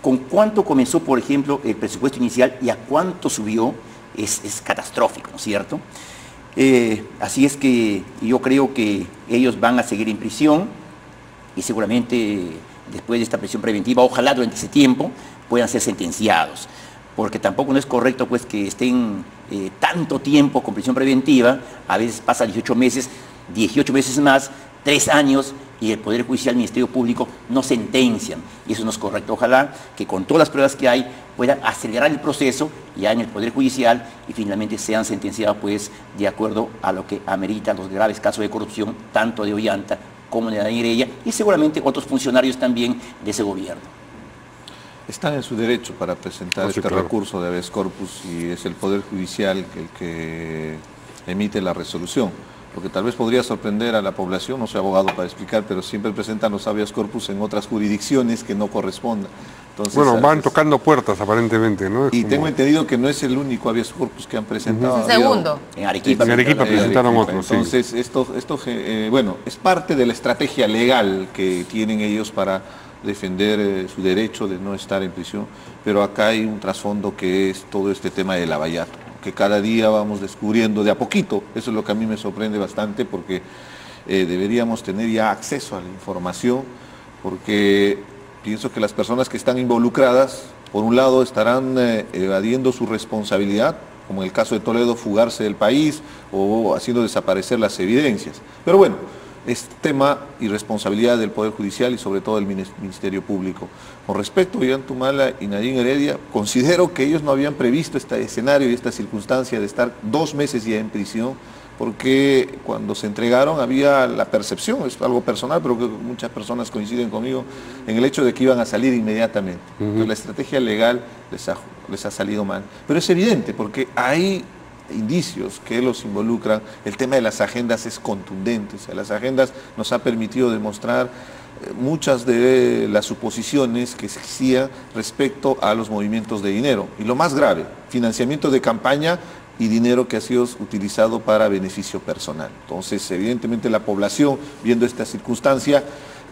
con cuánto comenzó, por ejemplo, el presupuesto inicial y a cuánto subió, es catastrófico, ¿no es cierto? Así es que yo creo que ellos van a seguir en prisión y seguramente después de esta prisión preventiva, ojalá durante ese tiempo puedan ser sentenciados, porque tampoco no es correcto pues que estén tanto tiempo con prisión preventiva, a veces pasa 18 meses más, 3 años, y el Poder Judicial, el Ministerio Público no sentencian, y eso no es correcto. Ojalá que con todas las pruebas que hay puedan acelerar el proceso ya en el Poder Judicial y finalmente sean sentenciados pues de acuerdo a lo que ameritan los graves casos de corrupción, tanto de Ollanta como de Nadine Heredia y seguramente otros funcionarios también de ese gobierno. Están en su derecho para presentar este recurso de habeas corpus y es el Poder Judicial el que emite la resolución. Lo que tal vez podría sorprender a la población, no soy abogado para explicar, pero siempre presentan los habeas corpus en otras jurisdicciones que no correspondan. Entonces, bueno, van tocando puertas aparentemente, ¿no? Y tengo entendido que no es el único habeas corpus que han presentado. Es el segundo. En Arequipa presentaron otros. Entonces, sí. Bueno, es parte de la estrategia legal que tienen ellos para defender su derecho de no estar en prisión, pero acá hay un trasfondo que es todo este tema del lavallato, que cada día vamos descubriendo de a poquito. Eso es lo que a mí me sorprende bastante, porque deberíamos tener ya acceso a la información, porque pienso que las personas que están involucradas, por un lado, estarán evadiendo su responsabilidad, como en el caso de Toledo, fugarse del país o haciendo desaparecer las evidencias. Pero bueno, es tema y responsabilidad del Poder Judicial y sobre todo del Ministerio Público. Con respecto a Ollantumala y Nadine Heredia, considero que ellos no habían previsto este escenario y esta circunstancia de estar 2 meses ya en prisión, porque cuando se entregaron había la percepción, es algo personal, pero que muchas personas coinciden conmigo, en el hecho de que iban a salir inmediatamente. Entonces la estrategia legal les ha salido mal. Pero es evidente, porque hay indicios que los involucran. El tema de las agendas es contundente. O sea, las agendas nos ha permitido demostrar muchas de las suposiciones que se hacían respecto a los movimientos de dinero. Y lo más grave, financiamiento de campaña y dinero que ha sido utilizado para beneficio personal. Entonces, evidentemente la población, viendo esta circunstancia,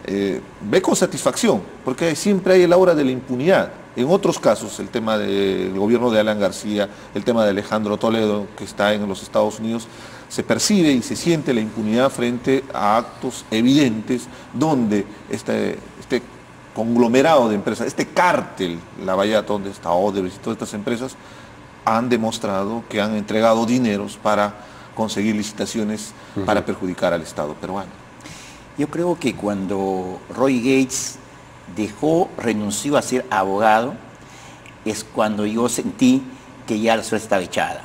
ve con satisfacción, porque siempre hay el aura de la impunidad. En otros casos, el tema del gobierno de Alan García, el tema de Alejandro Toledo, que está en los Estados Unidos, se percibe y se siente la impunidad frente a actos evidentes donde este conglomerado de empresas, este cártel, Lavallato, donde está Odebrecht y todas estas empresas, han demostrado que han entregado dineros para conseguir licitaciones para perjudicar al Estado peruano. Yo creo que cuando Roy Gates renunció a ser abogado, es cuando yo sentí que ya la suerte estaba echada,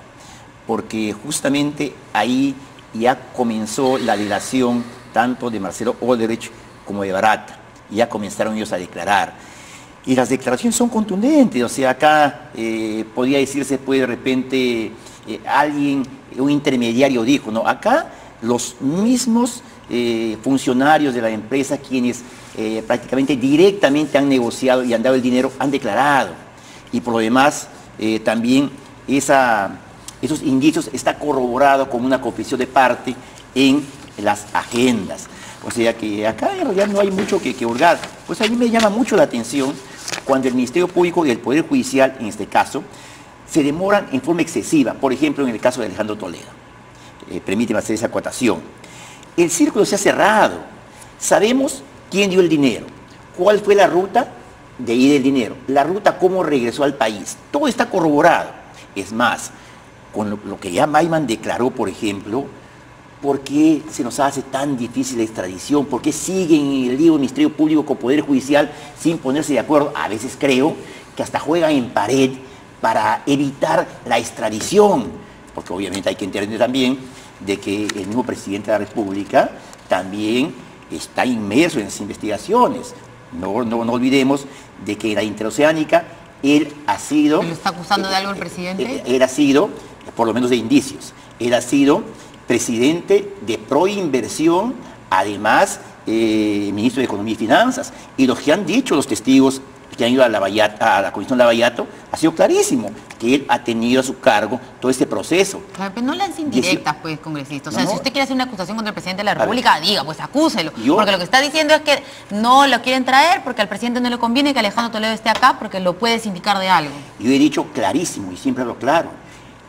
porque justamente ahí ya comenzó la delación tanto de Marcelo Odebrecht como de Barata, y ya comenzaron ellos a declarar. Y las declaraciones son contundentes, o sea, acá podría decirse, pues de repente un intermediario dijo, no, acá los mismos funcionarios de la empresa, quienes prácticamente directamente han negociado y han dado el dinero, han declarado. Y por lo demás, también esos indicios está corroborado como una confesión de parte en las agendas. O sea que acá en realidad no hay mucho que hurgar. Pues a mí me llama mucho la atención cuando el Ministerio Público y el Poder Judicial, en este caso, se demoran en forma excesiva. Por ejemplo, en el caso de Alejandro Toledo. Permíteme hacer esa acotación. El círculo se ha cerrado. Sabemos quién dio el dinero, cuál fue la ruta de ahí del dinero, la ruta cómo regresó al país, todo está corroborado. Es más, con lo que ya Maiman declaró, por ejemplo, ¿por qué se nos hace tan difícil la extradición? ¿Por qué siguen en el lío del Ministerio Público con Poder Judicial sin ponerse de acuerdo? A veces creo que hasta juegan en pared para evitar la extradición, porque obviamente hay que entender también de que el mismo presidente de la República también está inmerso en esas investigaciones. No olvidemos de que en la interoceánica él ha sido... ¿Lo está acusando de algo el presidente? Él ha sido, por lo menos de indicios, él ha sido presidente de Proinversión, además ministro de Economía y Finanzas. Y lo que han dicho los testigos que han ido a la Comisión Lavallato ha sido clarísimo, que él ha tenido a su cargo todo este proceso. Claro, pero no lance indirectas, pues, congresista. O sea, si usted quiere hacer una acusación contra el presidente de la República, diga, pues acúselo. Porque lo que está diciendo es que no lo quieren traer porque al presidente no le conviene que Alejandro Toledo esté acá porque lo puede sindicar de algo. Yo he dicho clarísimo y siempre hablo claro.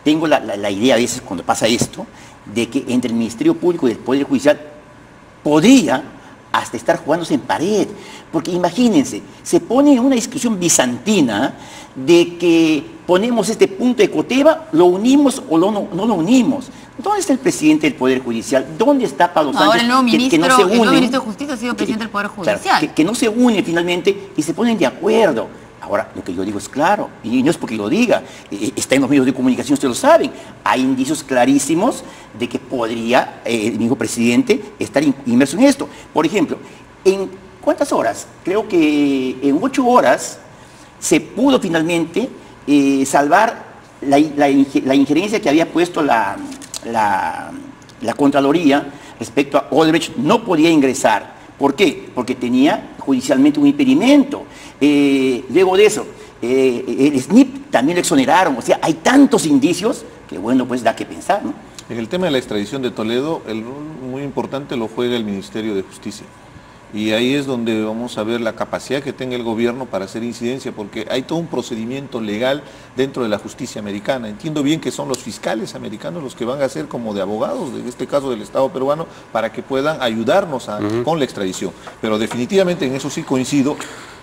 Tengo la idea a veces cuando pasa esto, de que entre el Ministerio Público y el Poder Judicial podría hasta estar jugándose en pared. Porque imagínense, se pone en una discusión bizantina de que ponemos este punto de Coteva, lo unimos o no lo unimos. ¿Dónde está el presidente del Poder Judicial? ¿Dónde está Pablo Sánchez? Ahora el nuevo ministro, no se une, el nuevo ministro de Justicia ha sido presidente del Poder Judicial. Claro, que no se une finalmente y se ponen de acuerdo. Ahora, lo que yo digo es claro, y no es porque lo diga, está en los medios de comunicación, ustedes lo saben. Hay indicios clarísimos de que podría el mismo presidente estar inmerso en esto. Por ejemplo, ¿en cuántas horas? Creo que en 8 horas se pudo finalmente salvar la injerencia que había puesto la Contraloría respecto a Odebrecht. No podía ingresar. ¿Por qué? Porque tenía judicialmente un impedimento. Luego de eso, el SNIP también lo exoneraron. O sea, hay tantos indicios que, bueno, pues da que pensar, ¿no? En el tema de la extradición de Toledo, el rol muy importante lo juega el Ministerio de Justicia. Y ahí es donde vamos a ver la capacidad que tenga el gobierno para hacer incidencia, porque hay todo un procedimiento legal dentro de la justicia americana. Entiendo bien que son los fiscales americanos los que van a ser como de abogados, en este caso del Estado peruano, para que puedan ayudarnos con la extradición. Pero definitivamente en eso sí coincido,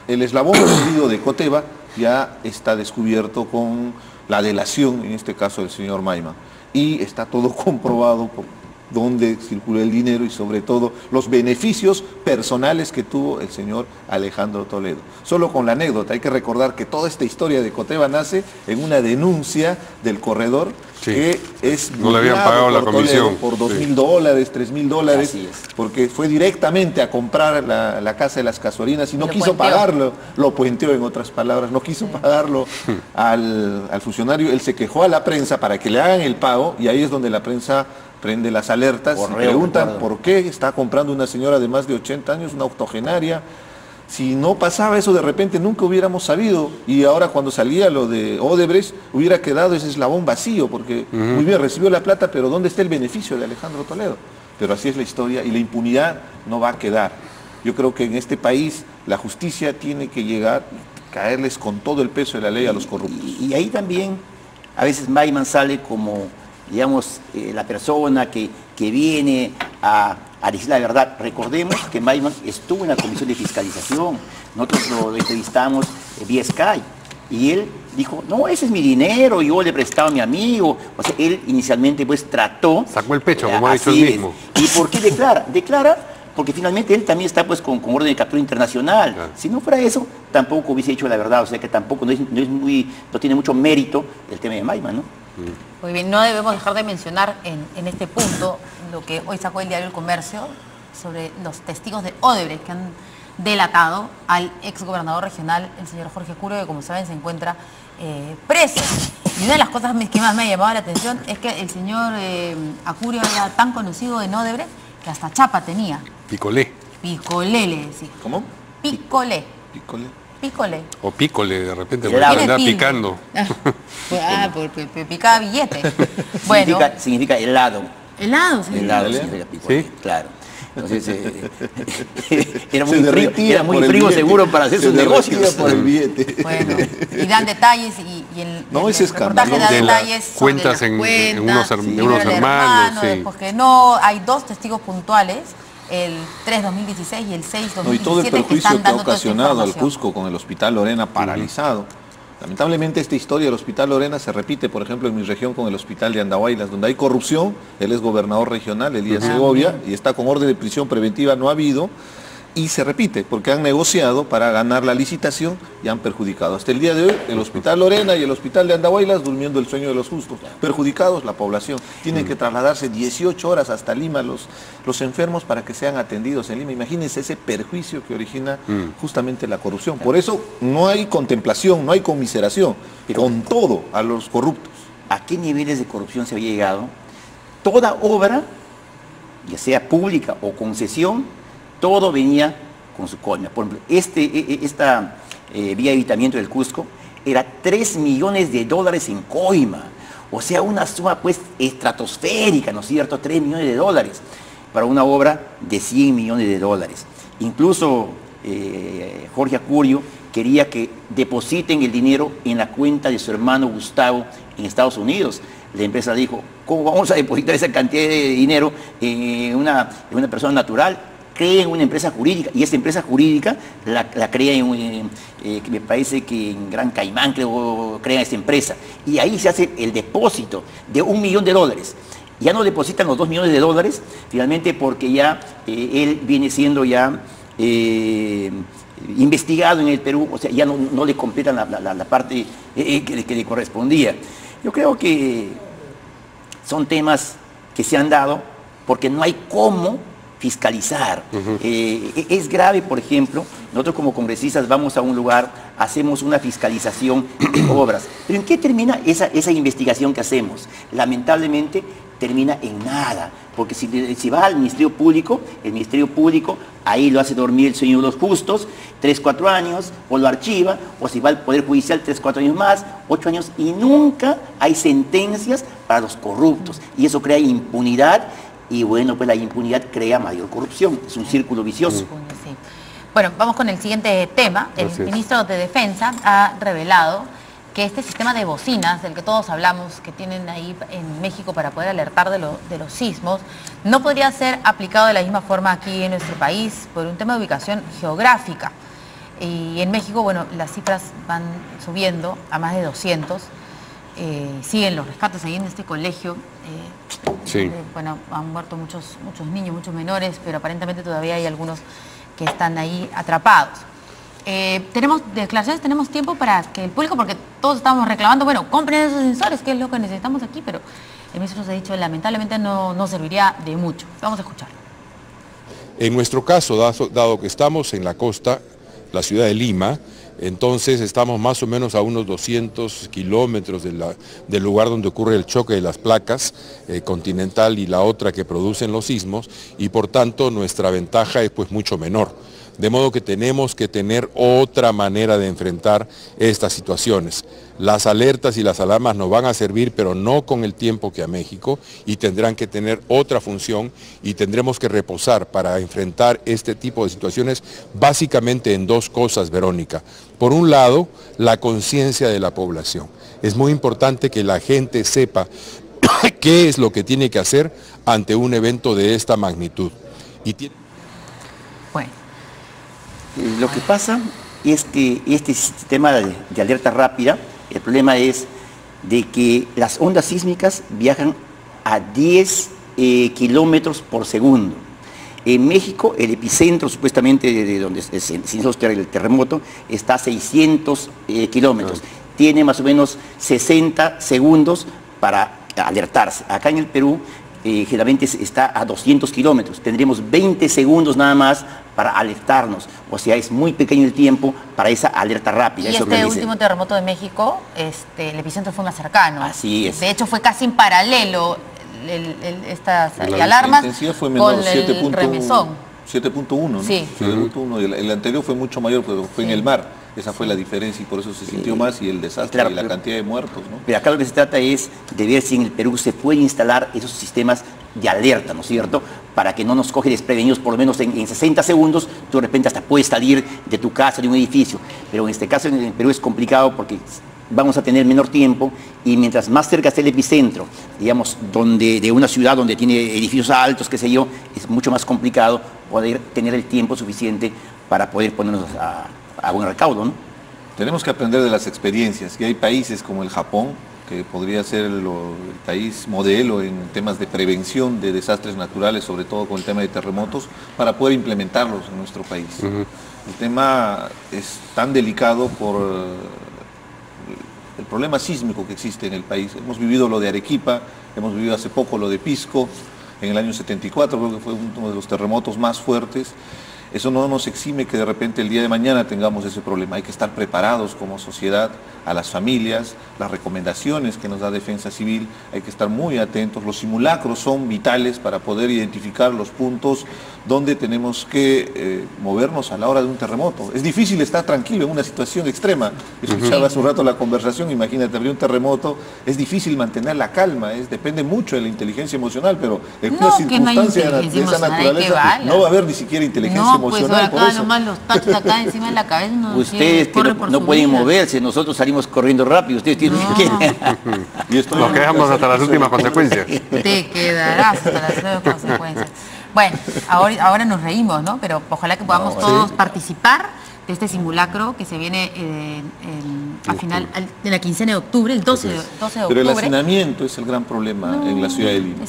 el eslabón perdido de Coteva ya está descubierto con la delación, en este caso del señor Maiman. Y está todo comprobado por dónde circuló el dinero y sobre todo los beneficios personales que tuvo el señor Alejandro Toledo. Solo con la anécdota, hay que recordar que toda esta historia de Coteva nace en una denuncia del corredor que es no le habían pagado la comisión por $2.000, $3.000, porque fue directamente a comprar la casa de las Casuarinas y no quiso pagarlo, lo puenteó en otras palabras, no quiso pagarlo al funcionario. Él se quejó a la prensa para que le hagan el pago y ahí es donde la prensa prende las alertas y preguntan por qué está comprando una señora de más de 80 años, una octogenaria. Si no pasaba eso de repente nunca hubiéramos sabido, y ahora cuando salía lo de Odebrecht hubiera quedado ese eslabón vacío, porque muy bien recibió la plata, pero ¿dónde está el beneficio de Alejandro Toledo? Pero así es la historia y la impunidad no va a quedar. Yo creo que en este país la justicia tiene que llegar y caerles con todo el peso de la ley a los corruptos. Y ahí también a veces Maiman sale como, digamos, la persona que viene a decir la verdad. Recordemos que Maiman estuvo en la Comisión de Fiscalización, nosotros lo entrevistamos vía Skype, y él dijo, no, ese es mi dinero, yo le prestaba a mi amigo. O sea, él inicialmente pues trató... Sacó el pecho, como ha dicho él mismo. ¿Y por qué declara? Declara porque finalmente él también está pues con orden de captura internacional. Claro. Si no fuera eso, tampoco hubiese hecho la verdad. O sea que tampoco no tiene mucho mérito el tema de Maiman, ¿no? Muy bien, no debemos dejar de mencionar en este punto lo que hoy sacó el diario El Comercio sobre los testigos de Odebrecht que han delatado al exgobernador regional, el señor Jorge Acurio, que como saben se encuentra preso. Y una de las cosas que más me ha llamado la atención es que el señor Acurio era tan conocido en Odebrecht que hasta chapa tenía. Picolé. Picolé le decía. ¿Cómo? Picolé. Picolé. Pícole. O pícole, de repente, porque andaba picando. Porque picaba billete. Bueno. Significa helado. Helado, sí. Helado significa pícole, ¿sí? Claro. Entonces, era muy frío seguro para hacer sus negocios. Por el billete. Bueno, y dan detalles y el reportaje da detalles sobre cuentas las cuentas, de unos hermanos. Sí. Después que no, hay 2 testigos puntuales el 3-2016 y el 6-2017. No, y todo el perjuicio que ha ocasionado al Cusco con el Hospital Lorena paralizado. Lamentablemente esta historia del Hospital Lorena se repite, por ejemplo, en mi región con el Hospital de Andahuaylas, donde hay corrupción. Él es gobernador regional, Elías Segovia, y está con orden de prisión preventiva, no ha habido. Y se repite, porque han negociado para ganar la licitación y han perjudicado. Hasta el día de hoy, el Hospital Lorena y el Hospital de Andahuaylas durmiendo el sueño de los justos. Perjudicados la población. Tienen que trasladarse 18 horas hasta Lima los enfermos para que sean atendidos en Lima. Imagínense ese perjuicio que origina justamente la corrupción. Por eso no hay contemplación, no hay conmiseración, con todo a los corruptos. ¿A qué niveles de corrupción se había llegado? Toda obra, ya sea pública o concesión, todo venía con su coima. Por ejemplo, esta vía de evitamiento del Cusco era $3 millones en coima. O sea, una suma pues estratosférica, ¿no es cierto? $3 millones para una obra de $100 millones. Incluso Jorge Acurio quería que depositen el dinero en la cuenta de su hermano Gustavo en Estados Unidos. La empresa dijo, ¿cómo vamos a depositar esa cantidad de dinero en una persona natural? Creen una empresa jurídica, y esa empresa jurídica la crea me parece que en Gran Caimán crean esa empresa, y ahí se hace el depósito de $1 millón. Ya no depositan los $2 millones, finalmente, porque ya él viene siendo ya investigado en el Perú, o sea, ya no le completan la parte que le correspondía. Yo creo que son temas que se han dado porque no hay cómo fiscalizar. Es grave, por ejemplo, nosotros como congresistas vamos a un lugar, hacemos una fiscalización de obras, pero ¿en qué termina esa investigación que hacemos? Lamentablemente termina en nada, porque si va al Ministerio Público, el Ministerio Público ahí lo hace dormir el sueño de los justos, 3-4 años, o lo archiva, o si va al Poder Judicial 3-4 años más, 8 años, y nunca hay sentencias para los corruptos, y eso crea impunidad. Y bueno, pues la impunidad crea mayor corrupción, es un círculo vicioso. Sí. Bueno, vamos con el siguiente tema. El ministro de Defensa ha revelado que este sistema de bocinas, del que todos hablamos, que tienen ahí en México para poder alertar de los sismos, no podría ser aplicado de la misma forma aquí en nuestro país por un tema de ubicación geográfica. Y en México, bueno, las cifras van subiendo a más de 200. Siguen los rescates ahí en este colegio. Bueno, han muerto muchos niños, muchos menores, pero aparentemente todavía hay algunos que están ahí atrapados. Tenemos declaraciones, tenemos tiempo para que el público, porque todos estamos reclamando, bueno, compren esos sensores, que es lo que necesitamos aquí, pero el ministro nos ha dicho, lamentablemente no serviría de mucho. Vamos a escucharlo. En nuestro caso, dado que estamos en la costa, la ciudad de Lima, entonces estamos más o menos a unos 200 kilómetros del lugar donde ocurre el choque de las placas continental y la otra que producen los sismos, y por tanto nuestra ventaja es pues mucho menor. De modo que tenemos que tener otra manera de enfrentar estas situaciones. Las alertas y las alarmas nos van a servir, pero no con el tiempo que a México, y tendrán que tener otra función, y tendremos que reposar para enfrentar este tipo de situaciones básicamente en dos cosas, Verónica. Por un lado, la conciencia de la población. Es muy importante que la gente sepa qué es lo que tiene que hacer ante un evento de esta magnitud. Bueno. Lo que pasa es que este sistema de alerta rápida, el problema es de que las ondas sísmicas viajan a 10 kilómetros por segundo. En México, el epicentro supuestamente de donde se inició el terremoto está a 600 kilómetros. Tiene más o menos 60 segundos para alertarse. Acá en el Perú generalmente está a 200 kilómetros. Tendríamos 20 segundos nada más para alertarnos. O sea, es muy pequeño el tiempo para esa alerta rápida. Y eso este último terremoto de México, el epicentro fue más cercano. Así es. De hecho, fue casi en paralelo estas alarmas fue menor, con el remesón. 7.1, ¿no? Sí. 7.1. El anterior fue mucho mayor, pero fue en el mar. Esa fue la diferencia y por eso se sintió más, y el desastre, claro, y la cantidad de muertos, ¿no? Pero acá lo que se trata es de ver si en el Perú se puede instalar esos sistemas de alerta, ¿no es cierto? Para que no nos coge desprevenidos, por lo menos en 60 segundos, tú de repente hasta puedes salir de tu casa, de un edificio. Pero en este caso en el Perú es complicado porque vamos a tener menor tiempo, y mientras más cerca esté el epicentro, digamos, de una ciudad donde tiene edificios altos, qué sé yo, es mucho más complicado poder tener el tiempo suficiente para poder ponernos a buen recaudo, ¿no? Tenemos que aprender de las experiencias, y hay países como el Japón, que podría ser el país modelo en temas de prevención de desastres naturales, sobre todo con el tema de terremotos, para poder implementarlos en nuestro país. El tema es tan delicado por el problema sísmico que existe en el país. Hemos vivido lo de Arequipa, hemos vivido hace poco lo de Pisco, en el año 74, creo que fue uno de los terremotos más fuertes. Eso no nos exime que de repente el día de mañana tengamos ese problema. Hay que estar preparados como sociedad, a las familias, las recomendaciones que nos da Defensa Civil, hay que estar muy atentos. Los simulacros son vitales para poder identificar los puntos donde tenemos que movernos a la hora de un terremoto. Es difícil estar tranquilo en una situación extrema. Escuchaba hace un rato la conversación, imagínate, habría un terremoto, es difícil mantener la calma, depende mucho de la inteligencia emocional, pero en una circunstancia de esa naturaleza no va a haber ni siquiera inteligencia emocional. Pues acá nomás los tachos acá encima de la cabeza. Ustedes que no pueden moverse, nosotros salimos corriendo rápido, ustedes tienen que... Nos quedamos hasta las últimas consecuencias. Te quedarás hasta las últimas consecuencias. Bueno, ahora nos reímos, ¿no? Pero ojalá que podamos todos participar de este simulacro que se viene a final de la quincena de octubre, el 12 de octubre. Pero el hacinamiento es el gran problema en la ciudad de Lima.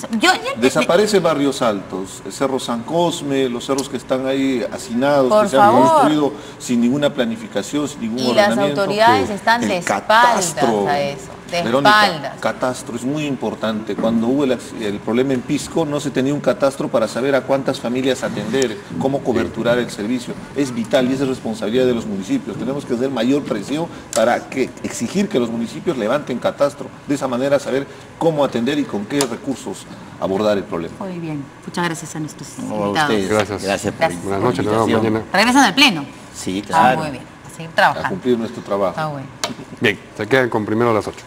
Desaparecen barrios altos, el Cerro San Cosme, los cerros que están ahí hacinados, que se han construido sin ninguna planificación, sin ningún ordenamiento. Y las autoridades están de espaldas a eso. Verónica, catastro es muy importante. Cuando hubo el problema en Pisco, no se tenía un catastro para saber a cuántas familias atender, cómo coberturar el servicio. Es vital y es responsabilidad de los municipios. Tenemos que hacer mayor presión para exigir que los municipios levanten catastro. De esa manera saber cómo atender y con qué recursos abordar el problema. Muy bien. Muchas gracias a nuestros invitados. Gracias. Buenas noches, nos vemos mañana. ¿Regresan al pleno? Sí, claro. Muy bien. A seguir trabajando. A cumplir nuestro trabajo. Está bueno. Bien, se quedan con primero a las 8.